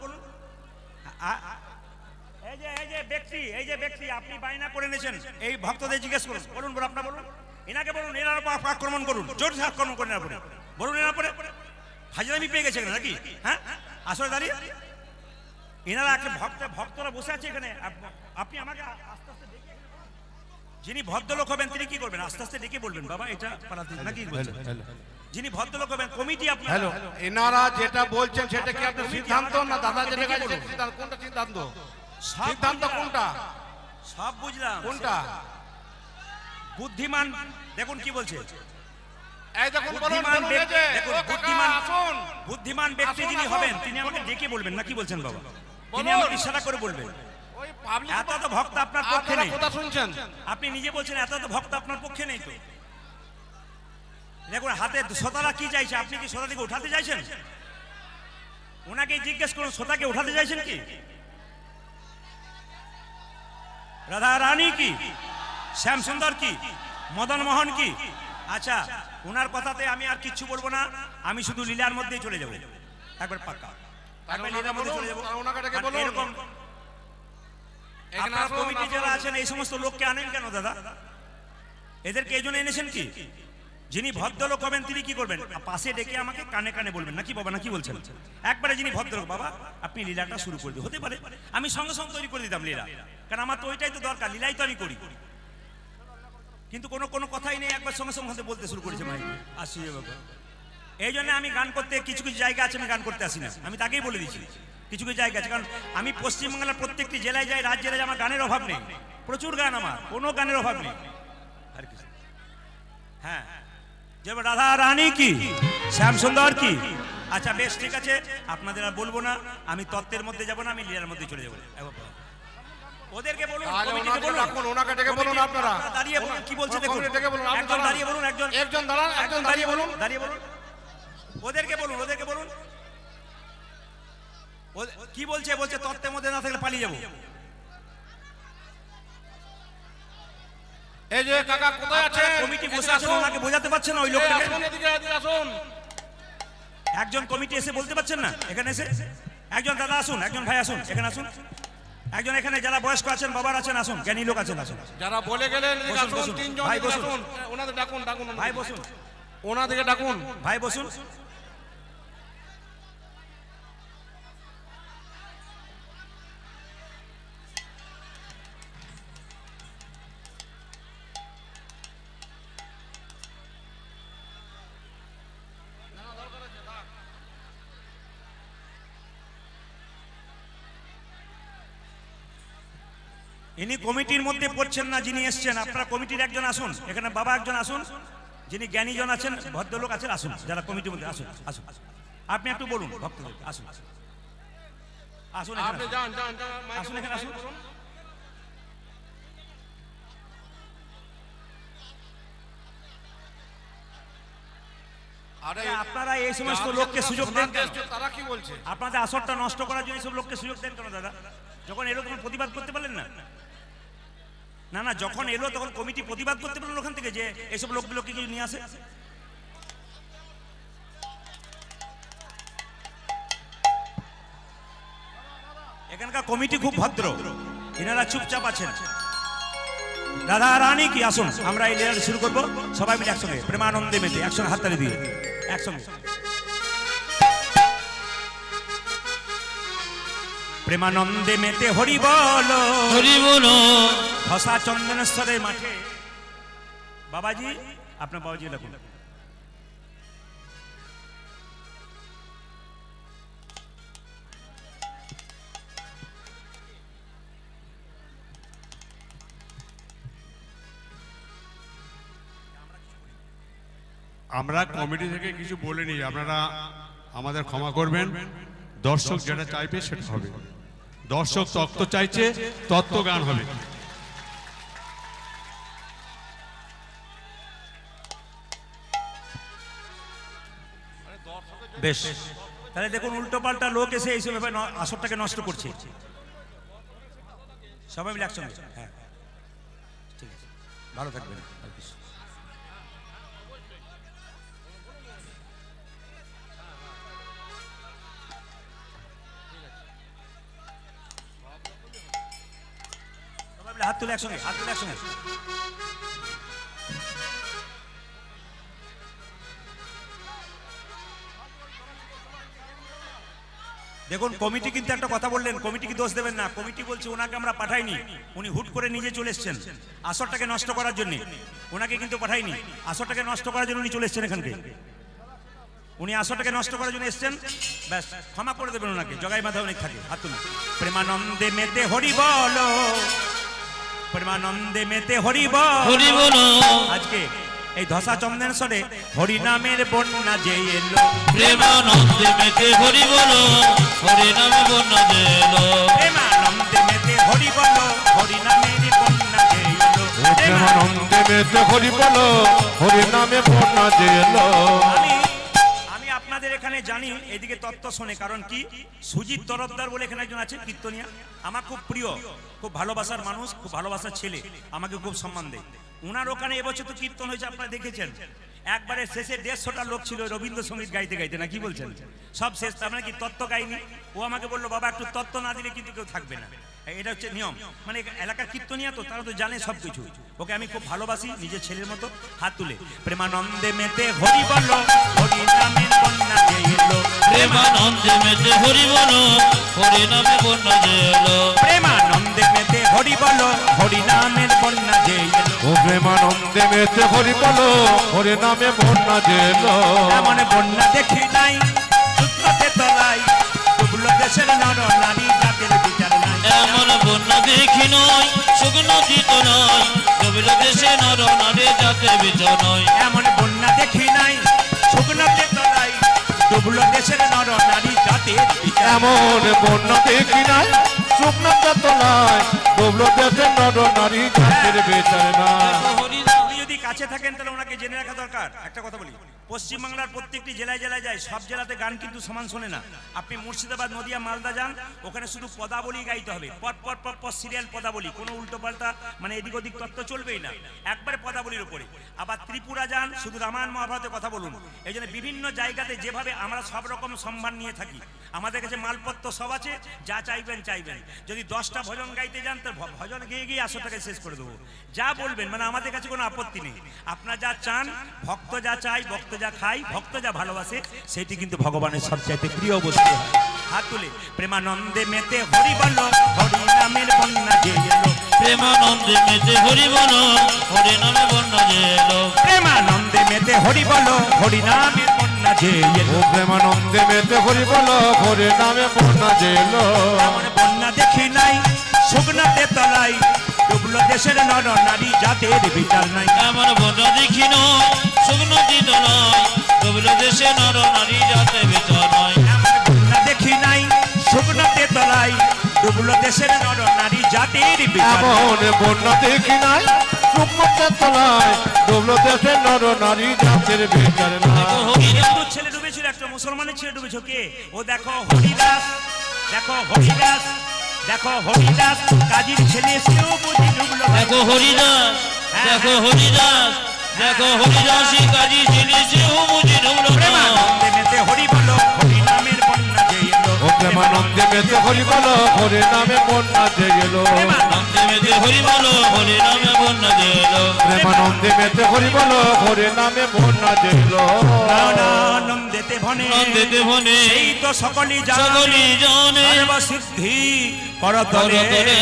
এই যে ব্যক্তি আপনি বায়না করে নিয়েছেন, এই ভক্তদের জিজ্ঞেস করুন, বলুন বলুন, আপনার বলুন, এনাকে বলুন, এনার উপর আক্রমণ করুন, জোর আক্রমণ করেন আপনি, বলুন এনার পরে হাজারামি পেয়ে গেছে এখানে নাকি? হ্যাঁ, আসলে দাঁড়িয়ে এনারা একটা ভক্তরা বসে আছে এখানে, আপনি আমাকে আস্তে আস্তে ডেকে, যিনি ভদ্রলোক হবেন তিনি কি করবেন, আস্তে আস্তে ডেকে বলবেন, বাবা এটা পালাতে নাকি বলছেন? যিনি ভদ্রলোক হবেন, কমিটি আপনার। হ্যালো, এনারা যেটা বলছেন সেটা কি আপনার সিদ্ধান্ত না দাদা যেটা বলছেন সিদ্ধান্ত? কোনটা সিদ্ধান্ত? সিদ্ধান্ত কোনটা? সব বুঝলাম, কোনটা? বুদ্ধিমান দেখুন কি বলছে, এই দেখুন, বলুন বুদ্ধিমান বলুন, এই ব্যক্তি, যে, দেখুন, ও কাকা, বুদ্ধিমান আসুন। বুদ্ধিমান ব্যক্তি আসুন, যিনি আসুন। হবেন তিনি আমাকে ডেকে বলবেন নাকি বলছেন বাবা? তিনি বলুন। আমাকে ইশারা করে বলবেন। ওই পাবলিক এত তো ভক্ত আপনার পক্ষে আপনারা নেই, কথা শুনছেন? আপনি নিজে বলছেন এত তো ভক্ত আপনার পক্ষে নেই তো। দেখুন হাতে শ্রোতারা কি চাইছে, আপনি কি শ্রোতাকে উঠাতে চাইছেন? ওনাকে জিজ্ঞেস করুন শ্রোতাকে উঠাতে চাইছেন কি? রাধা রানী কি, শ্যাম সুন্দর কি, মদন মোহন কি? আচ্ছা, ওনার কথাতে আমি আর কিচ্ছু বলবো না, আমি শুধু লীলার মধ্যেই চলে যাবো, একবার পাক্কা, একবার লীলার মধ্যে চলে যাবো। ওনাকে ডেকে কারণ বলুন। এরকম এখানে আপনার আসুন, কমিটি আসুন। যারা আছেন এই সমস্ত লোককে আনেন কেন দাদা? এদেরকে এই জন্য এনেছেন কি? যিনি ভদ্রলোক হবেন তিনি কি করবেন, পাশে ডেকে আমাকে কানে কানে বলবেন নাকি বাবা, নাকি বলছেন? একবারে যিনি ভদ্রলোক, বাবা আপনি লীলাটা শুরু করে দিন, হতে পারে আমি সঙ্গে সঙ্গে তৈরি করে দিতাম লীলা, কারণ আমার তো ওইটাই তো দরকার, লীলাই তো আমি করি। কিন্তু কোনো কথাই নেই, একবার সঙ্গে সঙ্গে হতে বলতে শুরু করেছে ভাই, আসি বাবা। এই জন্য আমি গান করতে, কিছু কিছু জায়গা আছে আমি গান করতে আসি না, আমি তাকেই বলে দিচ্ছি কিছু কিছু জায়গা আছে, কারণ আমি পশ্চিমবাংলার প্রত্যেকটি জেলায় যাই, রাজ্যে যাই, আমার গানের অভাব নেই, প্রচুর গান, আমার কোনো গানের অভাব নেই আর কিছু। হ্যাঁ, যেমন রাধা রানী কি, শ্যাম সুন্দর কি। আচ্ছা বেশ, ঠিক আছে, আপনাদের আর বলবো না, আমি তত্ত্বের মধ্যে যাব না, আমি লীলার মধ্যে চলে যাবো। ওদেরকে বলুন, তাহলে কমিটিকে ওনাকে বলুন, ডাকুন, ওনাকে ডেকে বলুন আপনারা। দাঁড়িয়ে বলুন কি বলছে দেখুন, কমিটি ডেকে বলুন, আপনি একজন দাঁড়ান। দাঁড়িয়ে বলুন, একজন দাঁড়ান, একজন দাঁড়িয়ে বলুন। দাঁড়িয়ে বলুন, ওদেরকে বলুন, ওদেরকে বলুন কি বলছে, বলছে তত্ত্বের মধ্যে না থাকলে পালিয়ে যাবো। এই যে কাকা কোথায় আছেন? কমিটি বসে আছেন, ওনাকে বোঝাতে পারছেন না ওই লোকটাকে? আসুন, এদিকে এদিকে আসুন। একজন কমিটি এসে বলতে পারছেন না এখানে এসে? একজন দাদা আসুন, একজন ভাই আসুন, এখানে আসুন, একজন এখানে যারা বয়স্ক আছেন, বাবার আছেন, আসুন, জ্ঞানী লোক আছেন, আসুন, যারা বলে গেলেন এদিকে বসুন, আসুন, বসুন। তিনজন ভাই, এদিকে বসুন। আসুন। ওনাদের ডাকুন, ডাকুন ভাই বসুন, ওনাদেরকে ডাকুন। ভাই বসুন। ইনি কমিটির মধ্যে পড়ছেন না, যিনি এসছেন আপনারা কমিটির একজন আসুন, এখানে বাবা একজন আসুন, যিনি জ্ঞানীজন আছেন, ভদ্রলোক আছেন, আসুন, যারা কমিটির মধ্যে আসুন, আসুন, আপনি একটু বলুন ভক্তদের, আসুন, আসুন, এখানে আপনি আসুন। যান, যান, যান, মাইকে আসুন, এখানে আসুন। বলুন। আরে আপনারা এই সমস্ত লোককে সুযোগ দেন কেন? তারা কি বলছে? আপনাদের আসরটা নষ্ট করার জন্য সব লোককে সুযোগ দেন কেন দাদা? যখন এলো তখন প্রতিবাদ করতে পারলেন না? না না, যখন এলো তখন কমিটি প্রতিবাদ করতে পারলেন ওখান থেকে যে এইসব লোকগুলোকে কিছু নিয়ে আসে। এখানকার কমিটি খুব ভদ্র, এনারা চুপচাপ আছেন। রাধা রানী কি, আসুন আমরা এই লীলা শুরু করবো, সবাই মিলে একসঙ্গে প্রেমানন্দে মেতে একসঙ্গে হাততালি দিয়ে একসঙ্গে। প্রেমানন্দে মেতে হরি বল, হরি বলো, খসা চন্দনেশ্বরের মাঠে। বাবাজি, আপনার বাবাজি লাগুন। আমরা কমিটি থেকে কিছু বলিনি, আপনারা আমাদের ক্ষমা করবেন। দর্শক যেটা চাইবে সেটা হবে। দর্শক তত্ত্ব চাইছে, তত্ত্ব গান হবে। বেশ, তাহলে দেখুন উল্টো পাল্টা লোক এসে এইসব ব্যাপারে আসরটাকে নষ্ট করছে। সবাই মিলে একসঙ্গে, হ্যাঁ ঠিক আছে, ভালো থাকবেন। সবাই মিলে হাত তুলে একসঙ্গে, হাত তুলে একসঙ্গে। দেখুন কমিটি কিন্তু একটা কথা বললেন, কমিটিকে দোষ দেবেন না। কমিটি বলছে ওনাকে আমরা পাঠাইনি, উনি হুট করে নিজে চলে এসছেন আসরটাকে নষ্ট করার জন্য। ওনাকে কিন্তু পাঠাইনি, আসরটাকে নষ্ট করার জন্য উনি চলে এসছেন এখানকে। উনি আসরটাকে নষ্ট করার জন্য এসছেন, ব্যাস ক্ষমা করে দেবেন ওনাকে। জগাই মাথা অনেক থাকে, হাত তুলুন। প্রেমানন্দে মেতে হরি বলো, প্রেমানন্দে মেতে হরি হরি বলো। বলো। আজকে এই ধসা চন্দনেশ্বরে হরি নামের বন্যা যে এলো, প্রেমানন্দে মেতে হরি বলো, হরি নামে বন্যা যে এলো। প্রেমানন্দে মেতে হরি বলো, হরি নামের বন্যা যে এলো। প্রেমানন্দে মেতে হরি বলো, হরি নামে বন্যা যে এলো। আমি আপনাদের এখানে জানি এদিকে তত্ত্ব শোনে, কারণ কি সুজিত তরফদার বলে এখানে একজন আছে কীর্তনিয়া, আমার খুব প্রিয়, খুব ভালোবাসার মানুষ, খুব ভালোবাসার ছেলে, আমাকে খুব সম্মান দেয়। উনার ওখানে এবছর তো কীর্তন হয়েছে, আপনারা দেখেছেন। একবারে শেষে 150টা লোক ছিল রবীন্দ্রসঙ্গীত গাইতে গাইতে, না কি বলছেন, সব শেষ। তার মানে কি তত্ত্ব গাইনি? ও আমাকে বললো বাবা একটু তত্ত্ব না দিলে কিন্তু কেউ থাকবে না। এটা হচ্ছে নিয়ম, মানে এলাকার কীর্তনিয়া তো, তারা তো জানে সব কিছু। ওকে আমি খুব ভালোবাসি নিজের ছেলের মতো। হাত তুলে প্রেমানন্দে মেতে হরি বলো, হরি নামের বন্যা যে এলো। প্রেমানন্দে মেতে হরি বলো, হরি নামে বন্যা যে এলো। প্রেমানন্দে মেতে হরি বলো, হরি নামের বন্যা যে এলো। ও প্রেমানন্দে মেতে হরি বলো, হরি নামে বন্যা যে এলো। এমন বন্যা দেখি নাই সূত্রতে তলাই, ডুবলো দেশের নর নারী জাতের বিচার নাই। এমন বন্যা দেখি নয়, শুকনো দিত নয়, ডুবিল দেশে নর নারী জাতের বিচার নয়। এমন বন্যা দেখি নাই শুকনোতে তলাই, ডুবলো দেশের নর নারী জাতের বিচার নাই। এমন বন্যা দেখি নাই, শুকনো তলায় ডুবলো দেশের নর নারী জাতের বিচার নাই। হরি নাম আপনি যদি কাছে থাকেন তাহলে ওনাকে জেনে রাখা দরকার। একটা কথা বলি, পশ্চিমবাংলার প্রত্যেকটি জেলায় জেলায় যায়, সব জেলাতে গান কিন্তু সমান শোনে না। আপনি মুর্শিদাবাদ, নদিয়া, মালদা যান, ওখানে শুধু পদাবলী গাইতে হবে, পট পট পট পট সিরিয়াল পদাবলী, কোনো উল্টো পাল্টা মানে এদিক ওদিক তত্ত্ব চলবেই না, একবারে পদাবলীর উপরে। আবার ত্রিপুরা যান, শুধু রামায়ণ মহাভারতের কথা বলুন। এই জন্য বিভিন্ন জায়গাতে যেভাবে আমরা সব রকম সম্মান নিয়ে থাকি, আমাদের কাছে মালপত্র সব আছে, যা চাইবেন চাইবেন। যদি 10টা ভজন গাইতে যান, তার ভজন গিয়ে গিয়ে আসরটাকে শেষ করে দেবো। যা বলবেন মানে আমাদের কাছে কোনো আপত্তি নেই। আপনার যা চান, ভক্ত যা চাই, ভক্ত যা খাই, ভক্ত যা ভালোবাসে, সেটি কিন্তু ভগবানের সবচাইতে প্রিয় বস্তু হয়। হাত তুলে প্রেমানন্দে মেতে হরি বলো, হরি নামের বন্যা যে এলো। প্রেমানন্দে মেতে হরি বলো, হরি নামে বন্যা যে এলো। প্রেমানন্দে মেতে হরি বলো, হরি নামের বন্যা যে ও এলো। প্রেমানন্দে মেতে হরি বলো, হরি নামে বন্যা যে এলো। এমন বন্যা দেখি নাই শুকনাতে তলাই, ডুবলো দেশের নর নারী জাতের বিচার নাই। এমন বন্যা দেখি নয়, শুকনো দিত নয়, ডুবিল দেশে নর নারী জাতের বিচার নয়। এমন বন্যা দেখি নাই শুকনাতে তলাই, ডুবলো দেশের নর নারী জাতির বিচার। এমন বন্যা দেখি নাই, শুকনো তলায় ডুবলো দেশের নর নারী জাতের বিচার নাই। হিন্দুর ছেলে ডুবেছিল, একটা মুসলমানের ছেলে ডুবেছিল, কে ও? দেখো হরিদাস, দেখো হরিদাস, দেখো হরিদাস, কাজীর ছেলে সেও বুঝি ডুবলো। দেখো হরিদাস, দেখো হরিদাস, দেখো হরিদাসী কাজী ছেলে সেও বুঝি ডুবলো। প্রেমানন্দে মেতে হরি বলো, হরি নামের বন্যা যে এলো। ও প্রেমানন্দে মেতে হরি বলো, হরি নামে বন্যা যে এলো। প্রেমানন্দে মেতে হরি বলো, হরি নামে বন্যা যে এলো। প্রেমানন্দে মেতে হরি বলো, হরি নামে বন্যা যে এলো। আনন্দেতে ভনে, নন্দেতে ভনে, সেই তো সকলই জানে, সকলই জানে, সর্বসিদ্ধি করতলে। করতলে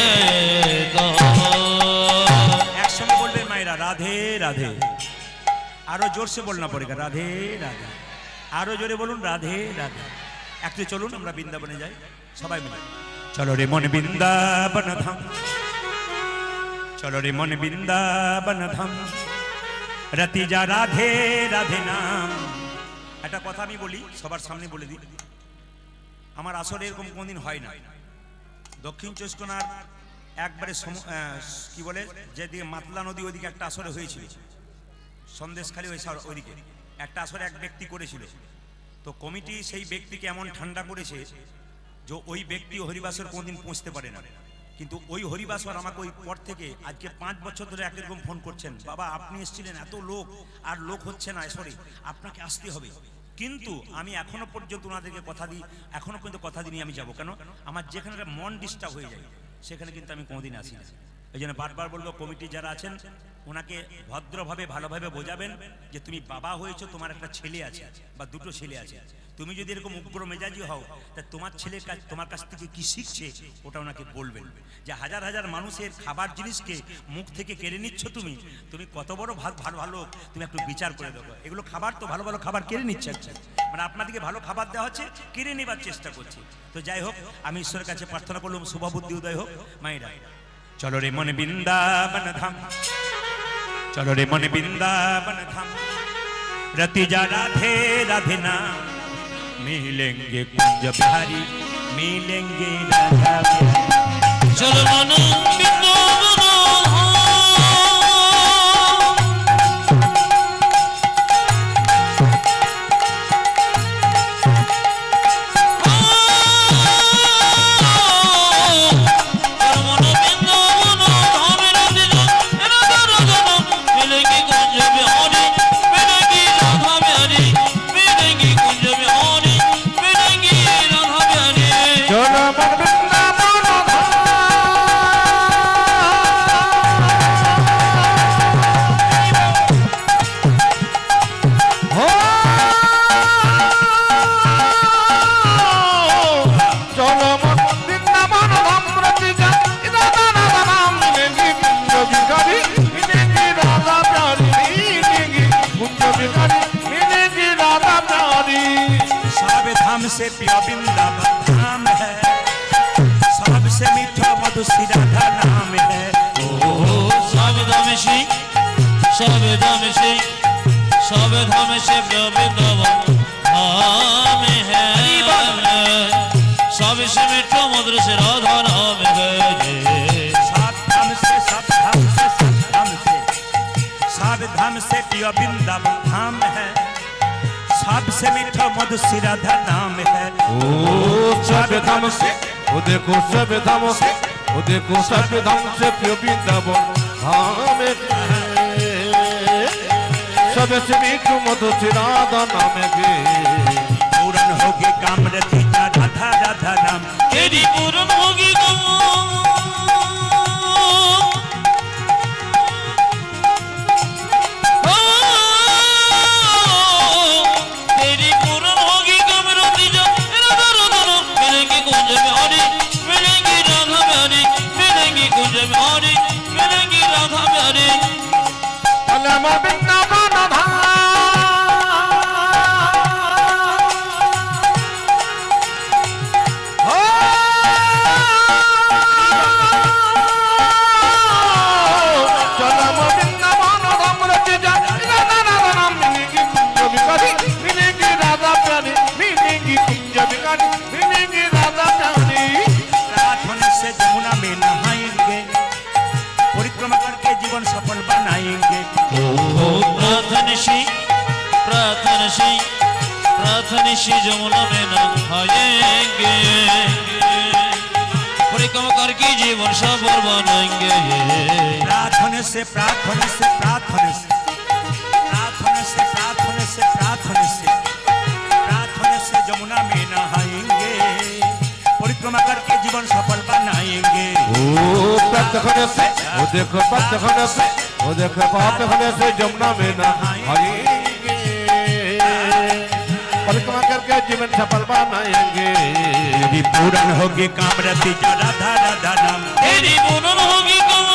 কর। একসঙ্গে বলবেন মায়েরা, রাধে রাধে। আরো জোরসে বলনা পড়েগা, রাধে রাধে। আরো জোরে বলুন, রাধে রাধে। একটু চলুন আমরা বৃন্দাবনে যাই সবাই মিলে। চলো রে মন বৃন্দাবন ধাম, চলো রে মন বৃন্দাবন ধাম, রতি যা রাধে রাধে নাম। একটা কথা আমি বলি, সবার সামনে বলে দিই, আমার আসলে এরকম কোনদিন হয় না। দক্ষিণ চব্বিশ পরগনার একবারে কি বলে, যেদিকে মাতলা নদী ওইদিকে একটা আসরে হয়েছিল, সন্দেশখালী ওইদিকে একটা আসরে এক ব্যক্তি করেছিল। তো কমিটি সেই ব্যক্তিকে এমন ঠান্ডা করেছে যে ওই ব্যক্তি হরিবাসর কোনদিন পৌঁছতে পারে না। কিন্তু ওই হরিবাসর আমাকে ওই পর থেকে আজকে 5 বছর ধরে একরকম ফোন করছেন, বাবা আপনি এসেছিলেন, এত লোক আর লোক হচ্ছে না, সরি আপনাকে আসতে হবে। কিন্তু আমি এখনো পর্যন্ত ওনাদেরকে কথা দিই, এখনো পর্যন্ত কথা দিই আমি যাব। কেন? আমার যেখানে একটা মন ডিস্টার্ব হয়ে যায় সেখানে কিন্তু আমি কোনোদিন আসি না। এই জন্য বারবার বলবো কমিটি যারা আছেন ওনাকে ভদ্রভাবে ভালোভাবে বোঝাবেন যে তুমি বাবা হয়েছো, তোমার একটা ছেলে আছে বা দুটো ছেলে আছে, তুমি যদি এরকম উগ্র মেজাজি হও তা তোমার ছেলের কাছ তোমার কাছ থেকে কি শিখছে ওটা ওনাকে বলবেন। যে হাজার হাজার মানুষের খাবার জিনিসকে মুখ থেকে কেড়ে নিচ্ছ তুমি, তুমি কত বড় ভালো ভালো, তুমি একটু বিচার করে দেখো। এগুলো খাবার তো ভালো ভালো খাবার কেড়ে নিচ্ছে, মানে আপনাদেরকে ভালো খাবার দেওয়া হচ্ছে, কেড়ে নেবার চেষ্টা করছে। তো যাই হোক, আমি ঈশ্বরের কাছে প্রার্থনা করলাম শুভবুদ্ধি উদয় হোক। মায়েরা চলো রে মনে বৃন্দাবন ধাম, চলো রে মনে বৃন্দাবন ধাম, रति जा राधे राधे नाम, मिलेंगे कुंज बिहारी, मिलेंगे राधा बिहारी। চলো মন বৃন্দাবন से प्रिय वृंदावन धाम है, सबसे मीठा मधुर राधा नाम है। सब धाम से प्रिय वृंदावन धाम है, सबसे मीठा मधुर से राधा नाम है। सब धाम से प्रिय वृंदावन धाम है, सबसे मीठा मधुर राधा नाम है। सब धाम से वो देखो, सब धाम से वो देखो, सब धाम से प्रिय वृंदावन धाम है, सबसे मीठा मधुर राधा नाम है। पूर्ण होगी कामरती राधा राधा नाम, तेरी पूर्ण होगी काम, तेरी पूर्ण होगी कामरती राधा राधा नाम, मिलेंगे कुंज बिहारी, मिलेंगी राधा बिहारी, मिलेंगी कुंज बिहारी, मिलेंगी राधा बिहारी। प्रार्थना से जमुना में नहाएंगे, परिक्रमा करके जीवन सफल बनाएंगे। प्रार्थनिशी जमुना में नहाएंगे, परिक्रमा करके जीवन सफल बनाएंगे। प्रार्थना से प्रार्थना से प्रार्थना से प्रार्थना से प्रार्थना से प्रार्थना से प्रार्थना से जमुना में नहाएंगे, परिक्रमा करके जीवन सफल बनाएंगे। प्रार्थना से वो देखो, प्रार्थना से वो देखो, प्रार्थना से जमुना में नहाएंगे, परिक्रमा करके जीवन सफल बनाएंगे। तेरी पूर्ण होगी कामरती राधा राधा नाम, तेरी पूर्ण होगी काम,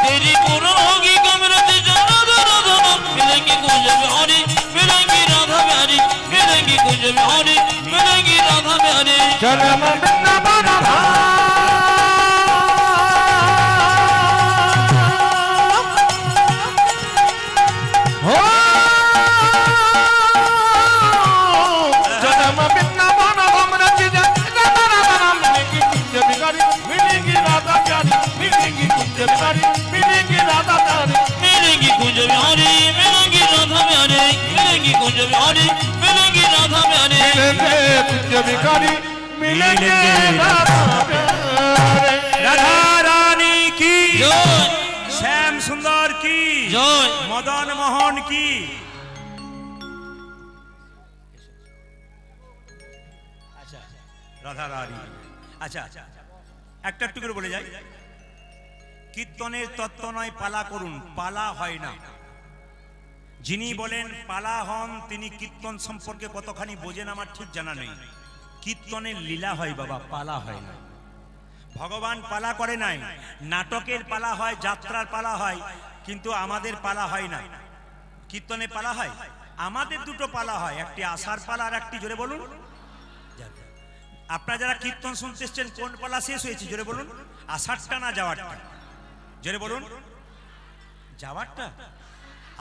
तेरी पूर्ण होगी कामरती राधा राधा नाम, मिलेंगी कुंज बिहारी, मिलेंगी राधा बिहारी, मिलेंगी कुंज बिहारी, मिलेंगी राधा बिहारी। चलो वृंदावन धाम, हो चलो वृंदावन धाम रची जा, मिलेंगी कुंज बिहारी, मिलेंगी राधा प्यारी, मिलेंगी कुंज बिहारी, मिलेंगी भिखारी मिलेंगे राधा प्यारे। রাধা রানী কি জয় শ্যাম সুন্দর কি জয় মদন মোহন কি আচ্ছা রাধা রানী আচ্ছা একটা একটু করে বলে যাই কীর্তনের তত্ত্ব নয় পালা করুন পালা হয় না যিনি বলেন পালা হন তিনি কীর্তন সম্পর্কে কতখানি বোঝেন আমার ঠিক জানা নেই কীর্তনের লীলা হয় বাবা পালা হয় না ভগবান পালা করে নাই নাটকের পালা হয় যাত্রার পালা হয় কিন্তু আমাদের পালা হয় না কীর্তনে পালা হয় আমাদের দুটো পালা হয় একটি আষাঢ় পালা আর একটি জোরে বলুন আপনারা যারা কীর্তন শুনতে এসছেন কোন পালা শেষ হয়েছে জোরে বলুন আষাঢ়টা না যাওয়ারটা জোরে বলুন যাওয়ারটা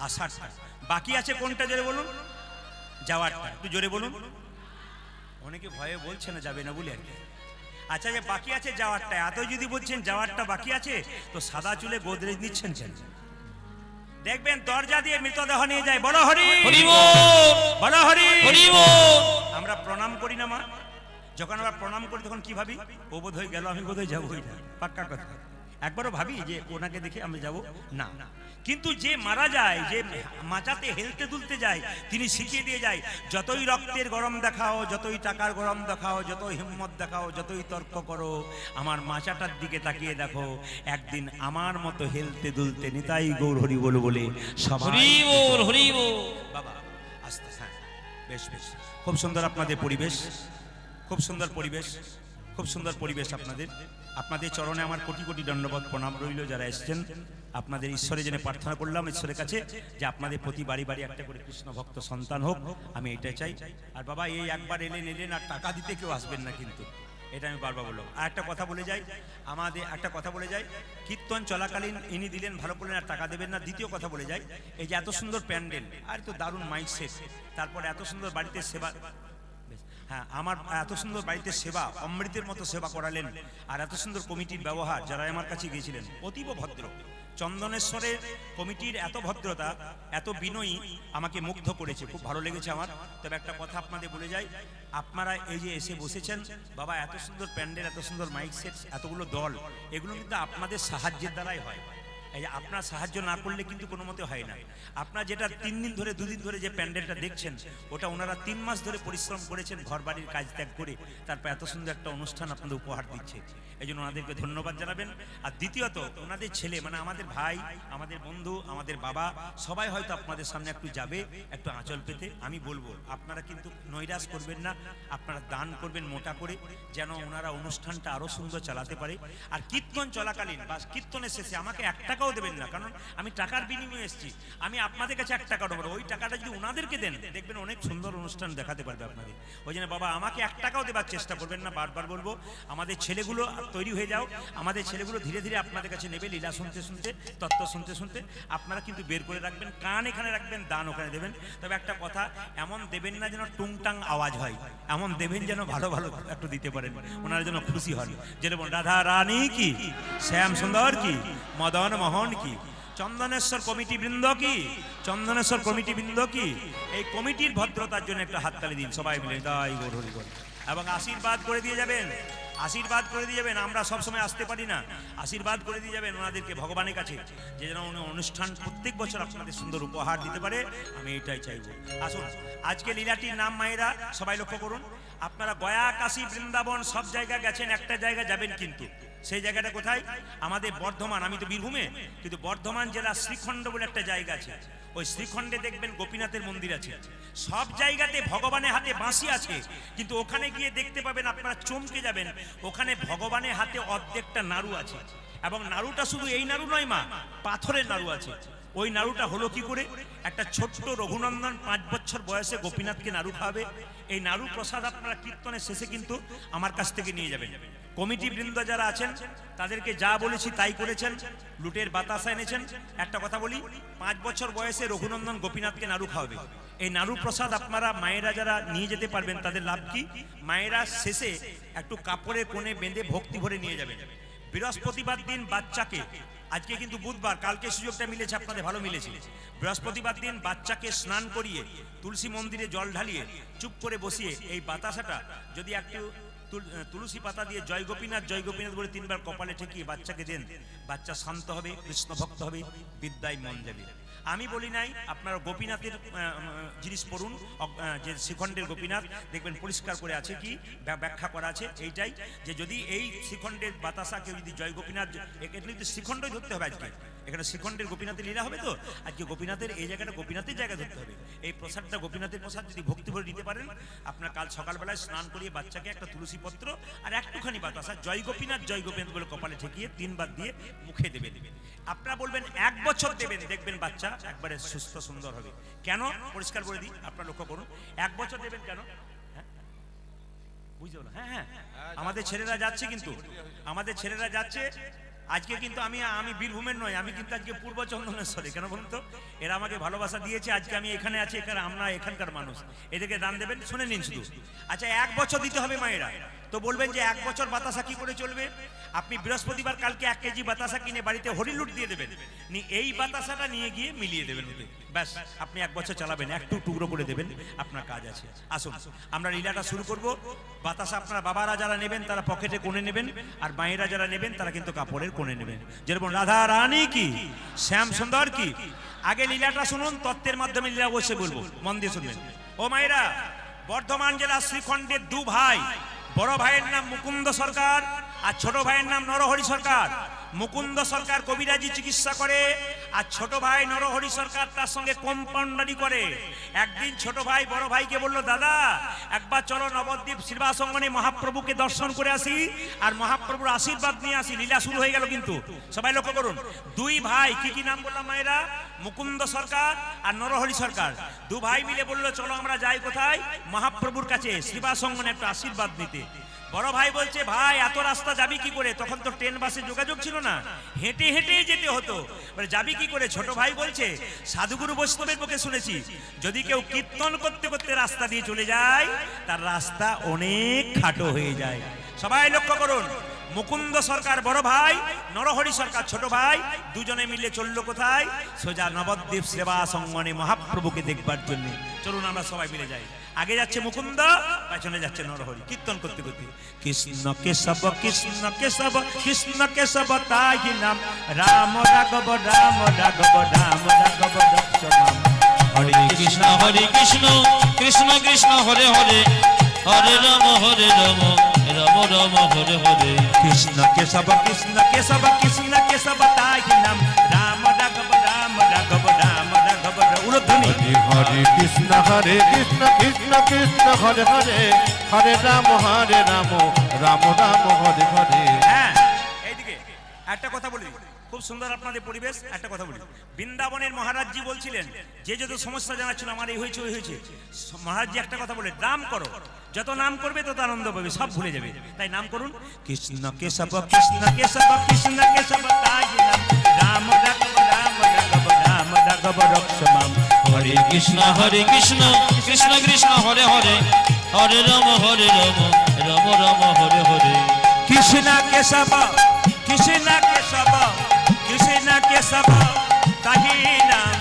আষাঢ়টা বাকি আছে কোনটা জোরে বলুন যাওয়ারটা একটু জোরে বলুন অনেকে ভয়ে বলছে না যাবে না বলে আর কি আচ্ছা যে বাকি আছে যাওয়ারটা এত যদি বলছেন যাওয়ারটা বাকি আছে তো সাদা চুলে গোদরেজ নিচ্ছেন কেন দেখবেন দরজা দিয়ে মৃতদেহ নিয়ে যায় বলো হরি হরি বল বলো হরি হরি বল আমরা প্রণাম করি না মা যখন আমরা প্রণাম করি তখন কি ভাবি ও বোধ হয়ে গেল আমি বোধ হয় যাবোই না পাক্কা কথা একবারও ভাবি যে ওনাকে দেখে আমি যাব না কিন্তু যে মারা যায় যে মাচাতে হেলতে দুলতে যায় তিনি শিখিয়ে দিয়ে যায় যতই রক্তের গরম দেখাও যতই টাকার গরম দেখাও যতই হিম্মত দেখাও যতই তর্ক করো আমার মাচাটার দিকে তাকিয়ে দেখো একদিন আমার মতো হেলতে দুলতে নিতাই গৌর হরি বলো বলে সবাই হরি বল হরি বল বাবা আস্তে হ্যাঁ বেশ বেশ খুব সুন্দর আপনাদের পরিবেশ খুব সুন্দর পরিবেশ খুব সুন্দর পরিবেশ আপনাদের চরণে আমার কোটি কোটি দণ্ডবত প্রণাম রইল যারা এসেছেন আপনাদের ঈশ্বরের জন্য প্রার্থনা করলাম ঈশ্বরের কাছে যে আপনাদের প্রতি বাড়ি বাড়ি একটা করে কৃষ্ণ ভক্ত সন্তান হোক আমি এটাই চাই আর বাবা এই একবার এলেন আর টাকা দিতে কেউ আসবেন না কিন্তু এটা আমি বারবার বললাম আর একটা কথা বলে যাই কীর্তন চলাকালীন ইনি দিলেন ভালো করলেন আর টাকা দেবেন না দ্বিতীয় কথা বলে যাই এই যে এত সুন্দর প্যান্ডেল আর তো দারুণ মাইক সেট তারপরে এত সুন্দর বাড়িতে সেবা হ্যাঁ আমার এত সুন্দর বাড়িতে সেবা অমৃতের মতো সেবা করালেন আর এত সুন্দর কমিটির ব্যবহার যারা আমার কাছে গিয়েছিলেন অতীব ভদ্র চন্দনেশ্বরের কমিটির এত ভদ্রতা এত বিনয়ী আমাকে মুগ্ধ করেছে খুব ভালো লেগেছে আমার তবে একটা কথা আপনাদের বলে যাই আপনারা এই যে এসে বসেছেন বাবা এত সুন্দর প্যান্ডেল এত সুন্দর মাইক সেট এতগুলো দল এগুলো কিন্তু আপনাদের সাহায্যের দ্বারাই হয় এই যে আপনার সাহায্য না করলে কিন্তু কোনো মতে হয় না আপনার যেটা 3 দিন ধরে 2 দিন ধরে যে প্যান্ডেলটা দেখছেন ওটা ওনারা 3 মাস ধরে পরিশ্রম করেছেন ঘর বাড়ির কাজ ত্যাগ করে তারপর এত সুন্দর একটা অনুষ্ঠান আপনাদের উপহার দিচ্ছে এই জন্য ওনাদেরকে ধন্যবাদ জানাবেন আর দ্বিতীয়ত ওনাদের ছেলে মানে আমাদের ভাই আমাদের বন্ধু আমাদের বাবা সবাই হয়তো আপনাদের সামনে একটু যাবে একটু আঁচল পেতে আমি বলবো আপনারা কিন্তু নৈরাশ করবেন না আপনারা দান করবেন মোটা করে যেন ওনারা অনুষ্ঠানটা আরো সুন্দর চালাতে পারে আর কীর্তন চলাকালীন বা কীর্তনের শেষে আমাকে 1 টাকাও দেবেন না কারণ আমি টাকার বিনিময়ে এসেছি আমি আপনাদের কাছে 1 টাকা দেবো ওই টাকাটা যদি ওনাদেরকে দেন দেখবেন অনেক সুন্দর অনুষ্ঠান দেখাতে পারবে আপনাদের ওই জন্য বাবা আমাকে 1 টাকাও দেবার চেষ্টা করবেন না বারবার বলবো আমাদের ছেলেগুলো তৈরি হয়ে যাও আমাদের ছেলেগুলো ধীরে ধীরে আপনাদের কাছে নেবে লীলা শুনতে শুনতে তত্ত্ব শুনতে শুনতে আপনারা কিন্তু বের করে রাখবেন কান এখানে রাখবেন দান ওখানে দেবেন তবে একটা কথা এমন দেবেন না যেন টুংটাং আওয়াজ হয় এমন দেবেন যেন ভালো ভালো একটু দিতে পারেন ওনারা যেন খুশি হন যেরকম রাধা রানী কি শ্যাম সুন্দর কি মদন মোহন কি চন্দনেশ্বর কমিটি বৃন্দ কি চন্দনেশ্বর কমিটি বৃন্দ কি এই কমিটির ভদ্রতার জন্য একটা হাততালি দিন সবাই মিলে তাই গৌর হরি বল এবং আশীর্বাদ করে দিয়ে যাবেন আমরা সব সময় আসতে পারি না আশীর্বাদ করে দিয়ে যাবেন ওনাদেরকে ভগবানের কাছে যে যেন অনুষ্ঠান প্রত্যেক বছর আপনাদের সুন্দর উপহার দিতে পারে আমি এটাই চাইবো আসুন আজকে লীলাটির নাম মায়েরা সবাই লক্ষ্য করুন আপনারা গয়া কাশী বৃন্দাবন সব জায়গা গেছেন একটা জায়গা যাবেন কিন্তু সেই জায়গাটা কোথায় আমাদের বর্ধমান আমি তো বীরভূমে কিন্তু বর্ধমান জেলা শ্রীখণ্ড বলে একটা জায়গা আছে ওই শ্রীখণ্ডে দেখবেন গোপীনাথের মন্দির আছে সব জায়গাতে ভগবানের হাতে বাঁশি আছে কিন্তু ওখানে গিয়ে দেখতে পাবেন আপনারা চমকে যাবেন ওখানে ভগবানের হাতে অর্ধেকটা নাড়ু আছে এবং নাড়ুটা শুধু এই নাড়ু নয় মা পাথরের নাড়ু আছে ওই নাড়ুটা হলো কি করে একটা ছোট্ট রঘুনন্দন 5 বছর বয়সে গোপীনাথকে নাড়ু খাবে এই নাড়ু প্রসাদ আপনারা কীর্তনের শেষে কিন্তু আমার কাছ থেকে নিয়ে যাবেন কমিটি বৃন্দ যারা আছেন তাদেরকে যা বলেছি তাই করেছেন লুটের বাতাসা এনেছেন একটা কথা বলি 5 বছর বয়সে রঘুনন্দন গোপীনাথকে নাড়ু খাওয়াবে এই নাড়ু প্রসাদ আপনারা মায়েরা যারা নিয়ে যেতে পারবেন তাদের লাভ কি মায়েরা শেষে একটু কাপড়ে কোণে বেঁধে ভক্তি ভরে নিয়ে যাবেন বৃহস্পতিবার দিন বাচ্চাকে আজকে কিন্তু বুধবার, কালকে সুযোগটা মিলেছে আপনাদের, ভালো মিলেছে। বৃহস্পতিবার দিন বাচ্চাকে স্নান করিয়ে তুলসী মন্দিরে জল ঢালিয়ে চুপ করে বসিয়ে এই বাতাসাটা যদি একটু তুলসী পাতা দিয়ে জয় গোপীনাথ বলে 3 বার কপালে ঠেকিয়ে বাচ্চাকে দেন, বাচ্চা শান্ত হবে, কৃষ্ণ ভক্ত হবে, বিদ্যায় মন যাবে। আমি বলি নাই, আপনারা গোপীনাথের জিনিস পড়ুন, যে শ্রীখণ্ডের গোপীনাথ দেখবেন পরিষ্কার করে আছে, কি ব্যাখ্যা করা আছে এইটাই, যে যদি এই শ্রীখণ্ডের বাতাসা কেউ যদি জয় গোপীনাথ, এখানে কিন্তু শ্রীখণ্ডই ধরতে হবে আজকে, এখানে শ্রীখণ্ডের গোপীনাথের লীলা হবে তো আজকে গোপীনাথের এই জায়গাটা গোপীনাথের জায়গা ধরতে হবে। এই প্রসাদটা গোপীনাথের প্রসাদ যদি ভক্তি ভরে নিতে পারেন, আপনার কাল সকালবেলায় স্নান করিয়ে বাচ্চাকে একটা তুলসী পত্র আর একটুখানি বাতাসা জয় গোপীনাথ বলে কপালে ঠেকিয়ে 3 বার দিয়ে মুখে দেবে। আপনারা বলবেন 1 বছর দেবেন, দেখবেন বাচ্চা একবারে সুস্থ সুন্দর হবে। কেন পরিষ্কার করে দিই, আপনারা লক্ষ্য করুন। 1 বছর দেবেন কেন? বুঝতে পারলাম। হ্যাঁ, আমাদের ছেলেরা যাচ্ছে, কিন্তু আমাদের ছেলেরা যাচ্ছে আজকে, কিন্তু আমি বীরভূমের নয়, আমি কিন্তু আজকে পূর্ব চন্দনেশ্বরে। কেন বলুন তো? এরা আমাকে ভালোবাসা দিয়েছে, আজকে আমি এখানে আছি, এখানে আমরা এখানকার মানুষ, এদেরকে দান দেবেন, শুনে নিন শুধু। আচ্ছা, 1 বছর দিতে হবে মায়েরা। তো বলবেন যে 1 বছর বাতাসা কি করে চলবে? আপনি বৃহস্পতিবার কালকে 1 কেজি বাতাসা কিনে বাড়িতে হরিলুট দিয়ে দেবেন, এই বাতাসাটা নিয়ে গিয়ে মিলিয়ে দেবেন ওতে, ব্যাস আপনি 1 বছর চালাবেন, একটু টুকরো করে দেবেন, আপনার কাজ আছে। আসুন আমরা লীলাটা শুরু করব। বাতাসা আপনারা বাবারা যারা নেবেন তারা পকেটে কোণে নেবেন, আর মায়েরা যারা নেবেন তারা কিন্তু কাপড়ের কোণে নেবেন। যেরকম রাধা রানী কি, শ্যাম সুন্দর কি। আগে লীলাটা শুনুন, তত্ত্বের মাধ্যমে লীলা বসে বলবো, মন দিয়ে শুনবেন। ও মায়েরা, বর্ধমান জেলা শ্রীখণ্ডের 2 ভাই, বড় ভাইয়ের নাম মুকুন্দ সরকার আর ছোট ভাইয়ের নাম নরহরি সরকার। মুকুন্দ সরকার কবিরাজি চিকিৎসা করে, আর ছোট ভাই নরহরি সরকার তার সঙ্গে কম্পাউন্ডারি করে। একদিন ছোট ভাই বড় ভাইকে বলল, দাদা একবার চলো নবদ্বীপ শ্রীবাসঙ্গনে মহাপ্রভুকে দর্শন করে আসি আর মহাপ্রভুর আশীর্বাদ নিয়ে আসি। লীলা শুরু হয়ে গেল, কিন্তু সবাই লক্ষ্য করুন। 2 ভাই, কি নাম বললাম মায়েরা? মুকুন্দ সরকার আর নরহরি সরকার। 2 ভাই মিলে বললো, চলো আমরা যাই কোথায়? মহাপ্রভুর কাছে শ্রীবাসঙ্গনে একটা আশীর্বাদ নিতে। বড় ভাই বলছে, ভাই এত রাস্তা যাবি কি করে? তখন তো ট্রেন বাসে যোগাযোগ ছিল না, হেঁটে হেঁটেই যেতে হতো, যাবি কি করে? ছোট ভাই বলছে, সাধুগুরু বৈষ্ণবের মুখে শুনেছি, যদি কেউ কীর্তন করতে করতে রাস্তা দিয়ে চলে যায় তার রাস্তা অনেক খাটো হয়ে যায়। সবাই লক্ষ্য করুন, মুকুন্দ সরকার বড় ভাই, নরহরি সরকার ছোট ভাই, দুজনে মিলে চললো কোথায়? সোজা নবদ্বীপ সেবা সঙ্গনে মহাপ্রভুকে দেখবার জন্য। চলুন আমরা সবাই মিলে যাই। আগে যাচ্ছে মুকুন্দ, পেছনে যাচ্ছে নরহরি, কীর্তন করতে করতে। কৃষ্ণ কেশব কৃষ্ণ কেশব কৃষ্ণ কেশব তাই নাম, রাম রাঘব রাম রাঘব রাম রাঘব রক্ষমাম। হরে কৃষ্ণ কৃষ্ণ কৃষ্ণ হরে হরে, হরে রাম রাম রাম হরে হরে। কৃষ্ণ কেশব কৃষ্ণ কেশব কৃষ্ণ কেশব তাই নাম, রাম রাঘব রাম রাঘব রাম রাঘব। উলধ্বনি। হরে কৃষ্ণ কৃষ্ণ কৃষ্ণ হরে হরে, হরে রাম রাম রাম হরে হরে। হ্যাঁ, এইদিকে একটা কথা বলি, খুব সুন্দর আপনাদের পরিবেশ। একটা কথা বলি, বৃন্দাবনের মহারাজজি বলছিলেন, যে যত সমস্যা জানাচ্ছিল আমার এই হয়েছে ওই হয়েছে, মহারাজজি একটা কথা বলে, নাম করো, যত নাম করবে তত আনন্দ পাবে, সব ভুলে যাবে। তাই নাম করুন, কৃষ্ণ কেশব কৃষ্ণ কেশব কৃষ্ণ কেশব তাই নাম, রাম রাঘব রাম রাঘব রাম রাঘব রক্ষমাম। হরে কৃষ্ণ কৃষ্ণ কৃষ্ণ হরে হরে, হরে রাম রাম রাম হরে হরে। কৃষ্ণ কেশব কৃষ্ণ কেশব কৃষ্ণ কেশব তাহি নাম,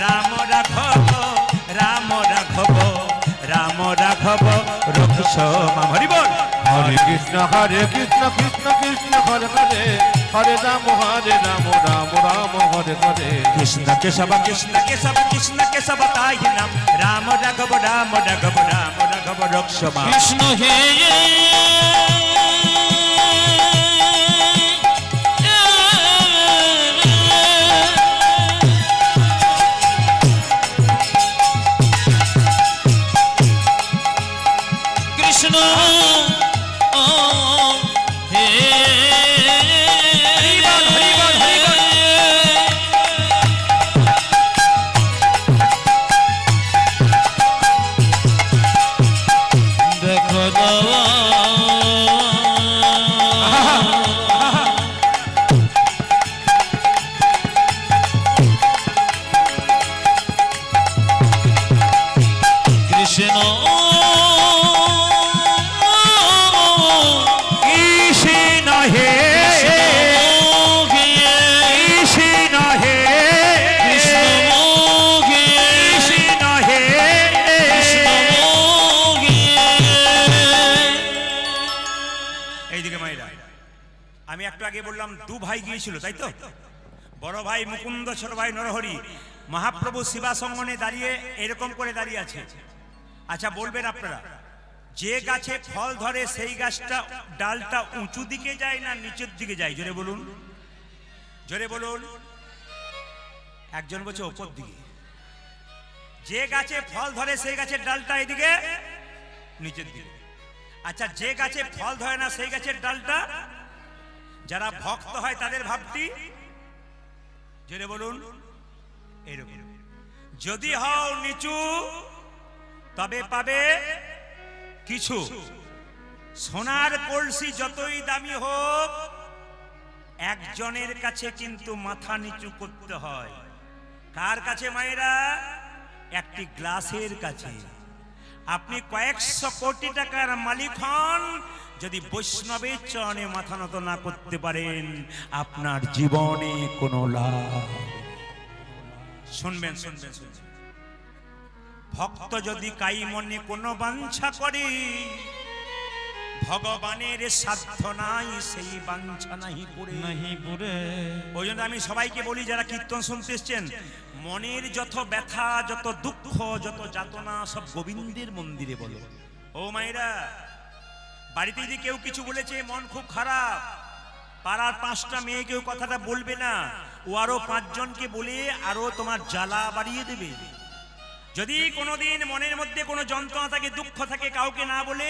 রাম রাঘব রাম রাঘব রাম রাঘব রক্ষমাম। হরি বল। হরে কৃষ্ণ কৃষ্ণ কৃষ্ণ হরে হরে, হরে রাম রাম রাম হরে হরে। কৃষ্ণ কেশব কৃষ্ণ কেশব কৃষ্ণ কেশব তাই নাম, রাম রাঘব রাম রাঘব রাম রাঘব রক্ষমাম। কৃষ্ণ হে কৃষ্ণ হে দেখো আমি একটু আগে বললাম দু ভাই গিয়েছিল, তাই তো? বড় ভাই মুকুন্দ, ছোট ভাই নরহরি। মহাপ্রভু শিবাসঙ্গনে দাঁড়িয়ে এরকম করে দাঁড়িয়ে আছে। আচ্ছা বলবেন আপনারা, যে গাছে ফল ধরে সেই গাছটা ডালটা উঁচু দিকে যায় না নিচের দিকে যায়? জোরে বলুন, জোরে বলুন। একজন বলছে ওপর দিকে। যে গাছে ফল ধরে সেই গাছের ডালটা এদিকে নিচের দিকে। আচ্ছা যে গাছে ফল ধরে না সেই গাছের ডালটা? যারা ভক্ত হয় তাদের ভাবটি জোরে বলুন এরকম। যদি হও নিচু তবে পাবে কিছু। সোনার কলসি যতই দামি হোক, একজনের কাছে কিন্তু মাথা নিচু করতে হয়। কার কাছে মায়েরা? একটি গ্লাসের কাছে। আপনি কয়েকশো কোটি টাকার মালিক হন, যদি বৈষ্ণবের চরণে মাথা নত না করতে পারেন, আপনার জীবনে কোনো লাভ। শুনবেন শুনবেন শুনবেন। ভক্ত যদি কাই মনে কোনো বাঞ্ছা করে, ভগবানের সাধ্য নাই সেই বাঞ্ছা নাহি পুরে। ওই জন্য আমি সবাইকে বলি, যারা কীর্তন শুনতে এসছেন, মনের যত ব্যথা, যত দুঃখ, যত যাতনা সব গোবিন্দের মন্দিরে বলো। ও মায়েরা, বাড়িতে যদি কেউ কিছু বলেছে, মন খুব খারাপ, পাড়ার 5টা মেয়ে কেউ কথাটা বলবে না, ও আরো 5 জনকে বলে আরো তোমার জ্বালা বাড়িয়ে দেবে। যদি কোনোদিন মনের মধ্যে কোনো যন্ত্রণা থাকে, দুঃখ থাকে, কাউকে না বলে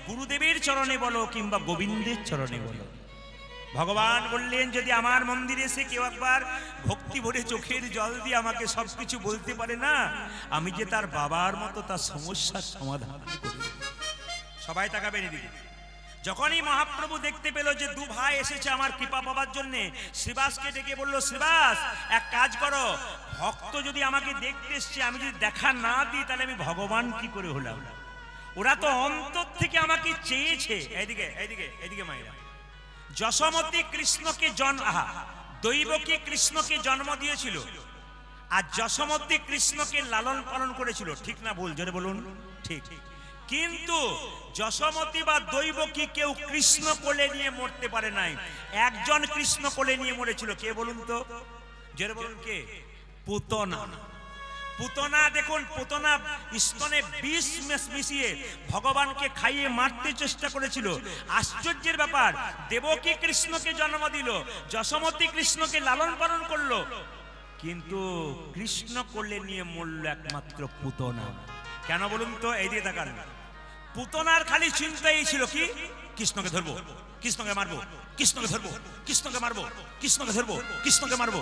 গুরুদেবের চরণে বলো কিংবা গোবিন্দের চরণে বলো। ভগবান বললেন, যদি আমার মন্দিরে এসে কেউ একবার ভক্তি ভরে চোখের জল দিয়ে আমাকে সবকিছু বলতে পারে না, আমি যে তার বাবার মতো তার সমস্যার সমাধান করি। সবাই তাকাবেন এদিকে। যখনই মহাপ্রভু দেখতে পেল যে দু ভাই এসেছে আমার কৃপা পাবার জন্য, শ্রীবাসকে ডেকে বলল, শ্রীবাস এক কাজ করো, ভক্ত যদি আমাকে দেখতে এসছে, আমি যদি দেখা না দিই তাহলে আমি ভগবান কি করে হলাম? ওরা তো অন্তর থেকে আমাকে চেয়েছে। এইদিকে এইদিকে এইদিকে মায়েরা, যশোমতী কৃষ্ণকে দৈবকী কৃষ্ণকে জন্ম দিয়েছিল, আর যশোমতী কৃষ্ণকে লালন পালন করেছিল। ঠিক না ভুল? জোরে বলুন। ঠিক। কিন্তু যশোমতী বা দৈবকী কেউ কৃষ্ণ কোলে নিয়ে মরতে পারে নাই। একজন কৃষ্ণ কোলে নিয়ে মরেছিল। কে বলুন তো? জোরে বলুন কে? পুতনা। পুতনা, দেখুন, পুতনা স্তনে বিষ মিশিয়ে ভগবানকে খাইয়ে মারতে চেষ্টা করেছিল। আশ্চর্যের ব্যাপার, দেবকী কৃষ্ণকে জন্ম দিল, যশোমতী কৃষ্ণকে লালন পালন করলো, কিন্তু কৃষ্ণ কোলে নিয়ে মরল একমাত্র পুতনা। কেন বলুন তো? এই দিয়ে তাকান। পুতনার খালি চিন্তাই ছিল কি? কৃষ্ণকে ধরবো, কৃষ্ণকে মারবো, কৃষ্ণকে ধরবো, কৃষ্ণকে মারবো, কৃষ্ণকে ধরবো, কৃষ্ণকে মারবো।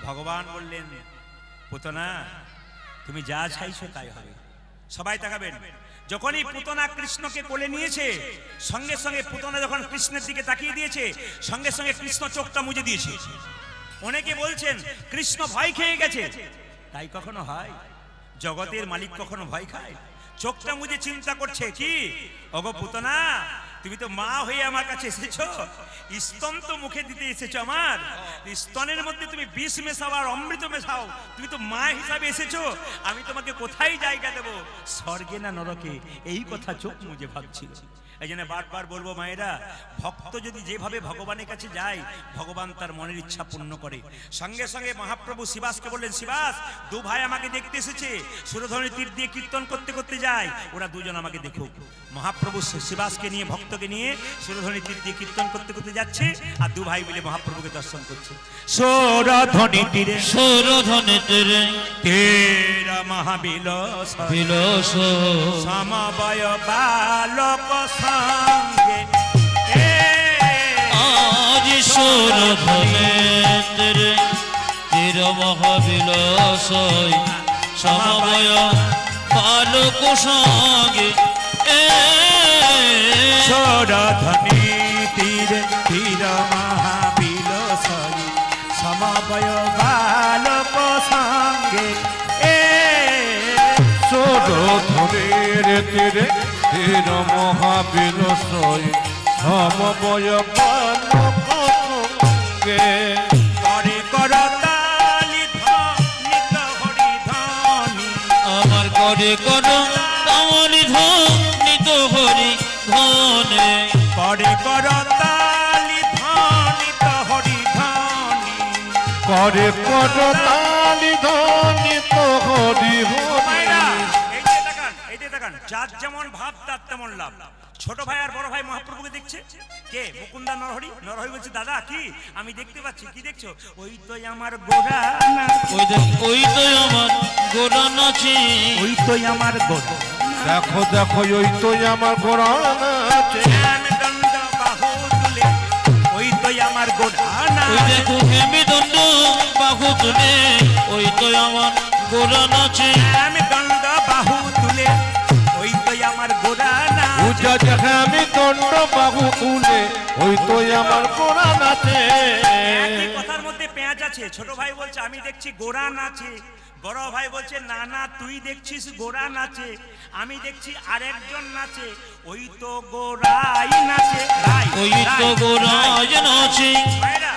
ভগবান বললেন, পুতনা তুমি যা চাইছো তাই হবে। সবাই তাকাবেন। যখনই পুতনা কৃষ্ণকে কোলে নিয়েছে, সঙ্গে সঙ্গে পুতনা যখন কৃষ্ণের দিকে তাকিয়ে দিয়েছে, সঙ্গে সঙ্গে কৃষ্ণ চোখটা মুজে দিয়েছে। অনেকে বলছেন কৃষ্ণ ভয় খেয়ে গেছে। তাই কখনো হয়? জগতের মালিক কখনো ভয় খায়? চোখটা মুজে চিন্তা করছে কি, ওগো পুতনা, তুমি তো মা হয়ে আমার কাছে এসেছো, স্তন তো মুখে দিতে এসেছো আমার, স্তনের মধ্যে তুমি বিষ মেশাও আর অমৃত মেশাও, তুমি তো মা হিসাবে এসেছো, আমি তোমাকে কোথায় জায়গা দেবো, স্বর্গে না নরকে? এই কথা চোখ মুজে ভাবছিল। এই জন্য বারবার বলবো মায়েরা, ভক্ত যদি যেভাবে ভগবানের কাছে যায়, ভগবান তার মনের ইচ্ছা পূর্ণ করে। সঙ্গে সঙ্গে মহাপ্রভু শিবাসকে বললেন, শিবাস দু ভাই আমাকে দেখতে এসেছে, সুরধনী তীর দিয়ে কীর্তন করতে করতে যায়, ওরা দুজন আমাকে দেখুক। মহাপ্রভু শিবাসকে নিয়ে, ভক্তকে নিয়ে সুরধনী তীর দিয়ে কীর্তন করতে করতে যাচ্ছে, আর দু ভাই মিলে মহাপ্রভুকে দর্শন করছে। সুরধনী তীরে, সুরধনী তীরে তেরা মহাবিলাস বিলাস সমবয় বালক সঙ্গে, আজ সুরধনী তীরে তীর মহাবিলাস সমবয় বালক সঙ্গে, সুরধনী তীরে তীর মহাবিলাস সমবয় বালক সঙ্গে, সুরধনীর তীরে তীর মহাবিলাস সমবয় বালক সঙ্গে, করে করতালি নিত হরি ধ্বনি, আমার করে কর তালি ধ্বনি তো হরি ধনে, করে করতালি ধ্বনি হরে করতালি ধ্বনি তো হরি মায়েরা, হরি এই যে দেখান যার যেমন ভাব তার তেমন লাভ। ছোট ভাই আর বড় ভাই মহাপ্রভুকে দেখছে কে? মুকুন্দা নরহরি। নরহরি বলছে দাদা কি আমি দেখতে পাচ্ছি, কি দেখছো? ওই তো আমার গোরা নাচে, ওই তো আমার গোরা নাচে, ওই তো আমার গোরা দেখো দেখো ওই তো আমার গোরা নাচে দণ্ড বাহু তুলে, ওই তো আমার গোরা ওই নাচে। দেখো হেমি দণ্ড বাহু তুলে, ওই তো আমার গোরা নাচে, দণ্ড বাহু তুলে, ওই তো আমার গোরা নাচে। পূজা দেখে আমি দণ্ড বাহু তুলে ওই তো আমার গোরা নাচে একই কথার মধ্যে পেঁয়াজ আছে। ছোট ভাই বলছে আমি দেখছি গোরা নাচে, বড় ভাই বলছে না না তুই দেখছিস গোরা নাচে, আমি দেখছি আরেকজন নাচে, ওই তো গোরাই নাচে। ওই তো গোরাজ নাচে। ভাইরা,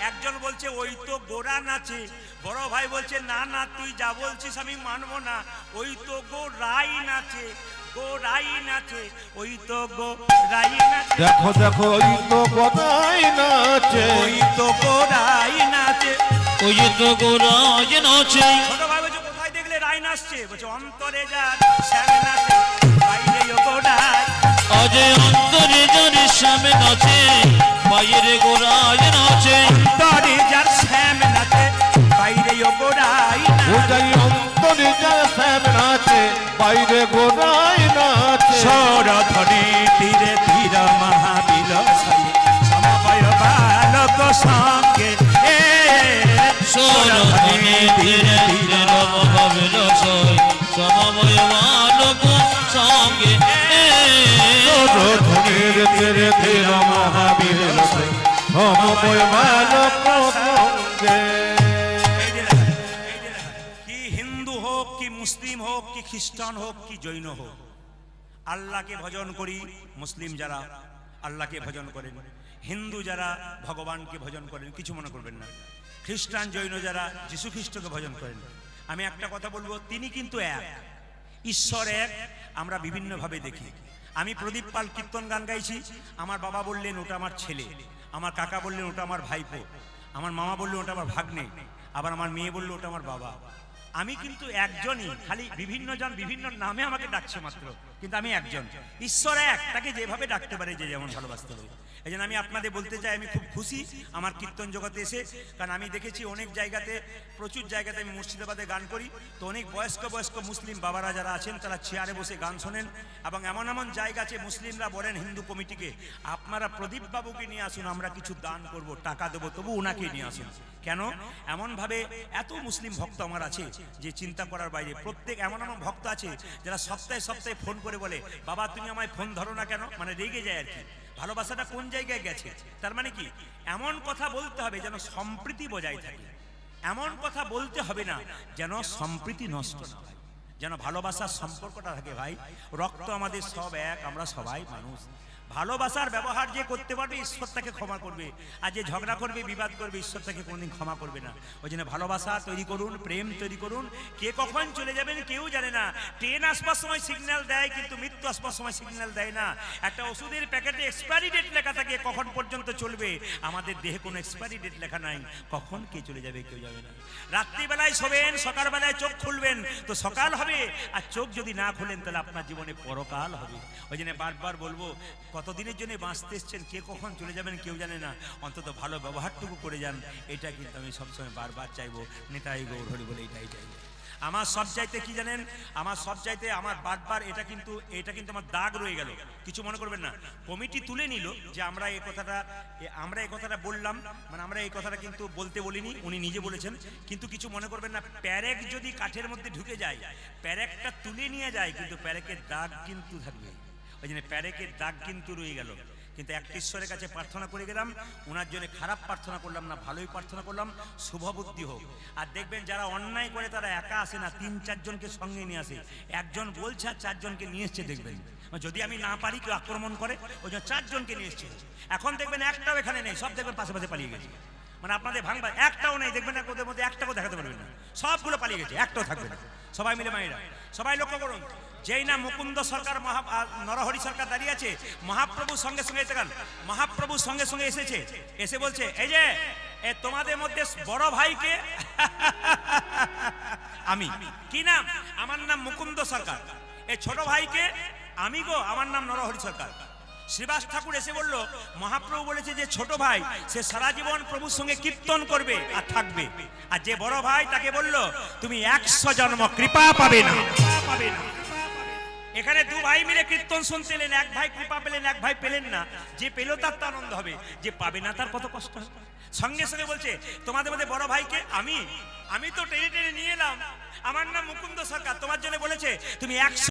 একজন বলছে ওই তো গোরা নাচে, বড় ভাই বলছে না না তুই যা বলছিস আমি মানবো না, ওই তো গোরাই নাচে, গোরাই নাচে, ওই তো গোরাই নাচে। দেখো দেখো ওই তো গোদাই নাচে ওই তো গোরাই নাচে। ওই তো গোরাজ নাচে। ছোট ভাই বলছে কোথায় দেখলে রাই নাচছে? বলছে অন্তরে যা শ্যাম নাচে, বাইরে গোড়ায়। আজ অন্তরে যার শ্যামে নাচে, বাইরে গোরাজ নাচে। অন্তরে যার শ্যাম নাচে, বাইরে গোড়ায়। পূজাই অন্তরে যা শ্যাম নাচে বাইরে গোদাই নাচে সরধরে তীরে তীর মহাবীর সময় বালক সঙ্গে সরধনে ধীরে ধীরে রমভাবের সয়, সমময় মালক সঙ্গে। ধনের তেরে তের মহাবীর সময় মানব সঙ্গে কি হিন্দু হোক কি মুসলিম হোক কি খ্রিস্টান হোক কি জৈন হোক, আল্লাহকে ভজন করি। মুসলিম যারা আল্লাহকে ভজন করেন, হিন্দু যারা ভগবানকে ভজন করেন, কিছু মনে করবেন না। খ্রিস্টান জৈন যারা যীশু খ্রিস্টকে ভজন করেন, আমি একটা কথা বলবো, তিনি কিন্তু এক, ঈশ্বর এক, আমরা বিভিন্নভাবে দেখি। আমি প্রদীপ পাল কীর্তন গান গাইছি, আমার বাবা বললেন ওটা আমার ছেলে, আমার কাকা বললেন ওটা আমার ভাইপো, আমার মামা বললেন ওটা আমার ভাগ্নে, আবার আমার মেয়ে বললো ওটা আমার বাবা। আমি কিন্তু একজনই, খালি বিভিন্ন জন বিভিন্ন নামে আমাকে ডাকছে মাত্র, কিন্তু আমি একজন। ঈশ্বর এক, তাকে যেভাবে ডাকতে পারে যে যেমন ভালোবাসতে হবে। এই জন্য আমি আপনাদের বলতে চাই আমি খুব খুশি আমার কীর্তন জগতে এসে, কারণ আমি দেখেছি অনেক জায়গাতে, প্রচুর জায়গাতে আমি মুর্শিদাবাদে গান করি, তো অনেক বয়স্ক বয়স্ক মুসলিম বাবারা যারা আছেন তারা চেয়ারে বসে গান শোনেন, এবং এমন এমন জায়গা আছে মুসলিমরা বলেন হিন্দু কমিটিকে আপনারা প্রদীপ বাবুকে নিয়ে আসুন, আমরা কিছু দান করব, টাকা দেবো, তবু ওনাকে নিয়ে আসুন। কেন? এমনভাবে এত মুসলিম ভক্ত আমার আছে যে চিন্তা করার বাইরে। প্রত্যেক এমন এমন ভক্ত আছে যারা সপ্তাহে সপ্তাহে ফোন করে বলে বাবা তুমি আমায় ফোন ধরো না কেন, মানে রেগে যায় আর কি। ভালোবাসাটা কোন জায়গায় গেছে? তার মানে কি এমন কথা বলতে হবে যেন সম্প্রীতি বজায় থাকে, এমন কথা বলতে হবে না যেন সম্প্রীতি নষ্ট না হয়, যেন ভালোবাসার সম্পর্কটা থাকে। ভাই রক্ত আমাদের সব এক, আমরা সবাই মানুষ। ভালোবাসার ব্যবহার যে করতে পারবে ঈশ্বর তাকে ক্ষমা করবে, আর যে ঝগড়া করবে বিবাদ করবে ঈশ্বর তাকে কোনোদিন ক্ষমা করবে না। ওই জন্য ভালোবাসা তৈরি করুন, প্রেম তৈরি করুন। কে কখন চলে যাবেন কেউ জানে না। ট্রেন আসবার সময় সিগন্যাল দেয় কিন্তু মৃত্যু আসবার সময় সিগন্যাল দেয় না। একটা ওষুধের প্যাকেটে এক্সপায়ারি ডেট লেখা থাকে কখন পর্যন্ত চলবে, আমাদের দেহে কোনো এক্সপায়ারি ডেট লেখা নাই, কখন কে চলে যাবে কেউ যাবে না। রাত্রিবেলায় শোবেন, সকালবেলায় চোখ খুলবেন তো সকাল হবে, আর চোখ যদি না খুলেন তাহলে আপনার জীবনে পরকাল হবে। ওই জন্য বারবার বলবো কতদিনের জন্য বাঁচতে এসছেন, কে কখন চলে যাবেন কেউ জানে না, অন্তত ভালো ব্যবহারটুকু করে যান, এটা কিন্তু আমি সবসময় বারবার চাইবো। নেতাই গৌর হরি বলে এটাই চাইবো। আমার সব চাইতে কি জানেন, আমার সব চাইতে আমার বারবার এটা কিন্তু আমার দাগ রয়ে গেল, কিছু মনে করবেন না। কমিটি তুলে নিল যে আমরা এই কথাটা বললাম, মানে আমরা এই কথাটা কিন্তু বলতে বলিনি, উনি নিজে বলেছেন, কিন্তু কিছু মনে করবেন না। প্যারেক যদি কাঠের মধ্যে ঢুকে যায়, প্যারেকটা তুলে নিয়ে যায় কিন্তু প্যারেকের দাগ কিন্তু থাকবে। ওই জন্য প্যারেকের দাগ কিন্তু রয়ে গেল। কিন্তু একটা ঈশ্বরের কাছে প্রার্থনা করে গেলাম, ওনার জন্য খারাপ প্রার্থনা করলাম না, ভালোই প্রার্থনা করলাম, শুভবুদ্ধি হোক। আর দেখবেন যারা অন্যায় করে তারা একা আসে না, 3-4 জনকে সঙ্গে নিয়ে আসে। একজন বলছে আর 4 জনকে নিয়ে এসছে। দেখবেন যদি আমি না পারি কেউ আক্রমণ করে, ওই জন্য 4 জনকে নিয়ে এসছে। এখন দেখবেন একটাও এখানে নেই, সব দেখবেন পাশে পাশে পালিয়ে গেছে। মানে আপনাদের ভাঙবা একটাও নেই, দেখবেন না ওদের মধ্যে একটাও দেখাতে পারবেন না, সবগুলো পালিয়ে গেছে, একটাও থাকবে না। সবাই মিলে মায়েরা সবাই লক্ষ্য করুন, যেই না মুকুন্দ সরকার নরহরি সরকার দাঁড়িয়ে আছে, মহাপ্রভু সঙ্গে সঙ্গে দেখান, মহাপ্রভু সঙ্গে সঙ্গে এসেছে, এসে বলছে এই যে তোমাদের মধ্যে বড় ভাইকে আমি, কি নাম? আমার নাম মুকুন্দ সরকার। এই ছোট ভাইকে আমি গো, আমার নাম নরহরি সরকার। শ্রীবাস ঠাকুর এসে বলল, মহাপ্রভু বলেছে যে ছোট ভাই সে সারা জীবন প্রভুর সঙ্গে কীর্তন করবে আর থাকবে, আর যে বড় ভাই তাকে বলল তুমি 100 জন্ম কৃপা পাবে না। এখানে দু ভাই মিলে কীর্তন শুনতে এলেন, এক ভাই কৃপা পেলেন, এক ভাই পেলেন না। যে পেল তার তো আনন্দ হবে, যে পাবে না তার কত কষ্ট হবে। সঙ্গে সঙ্গে বলছে তোমাদের মধ্যে বড় ভাইকে আমি তো টেনে টেনে নিয়ে এলাম, আমার নাম মুকুন্দ সরকার, তোমার জন্য বলেছে তুমি 100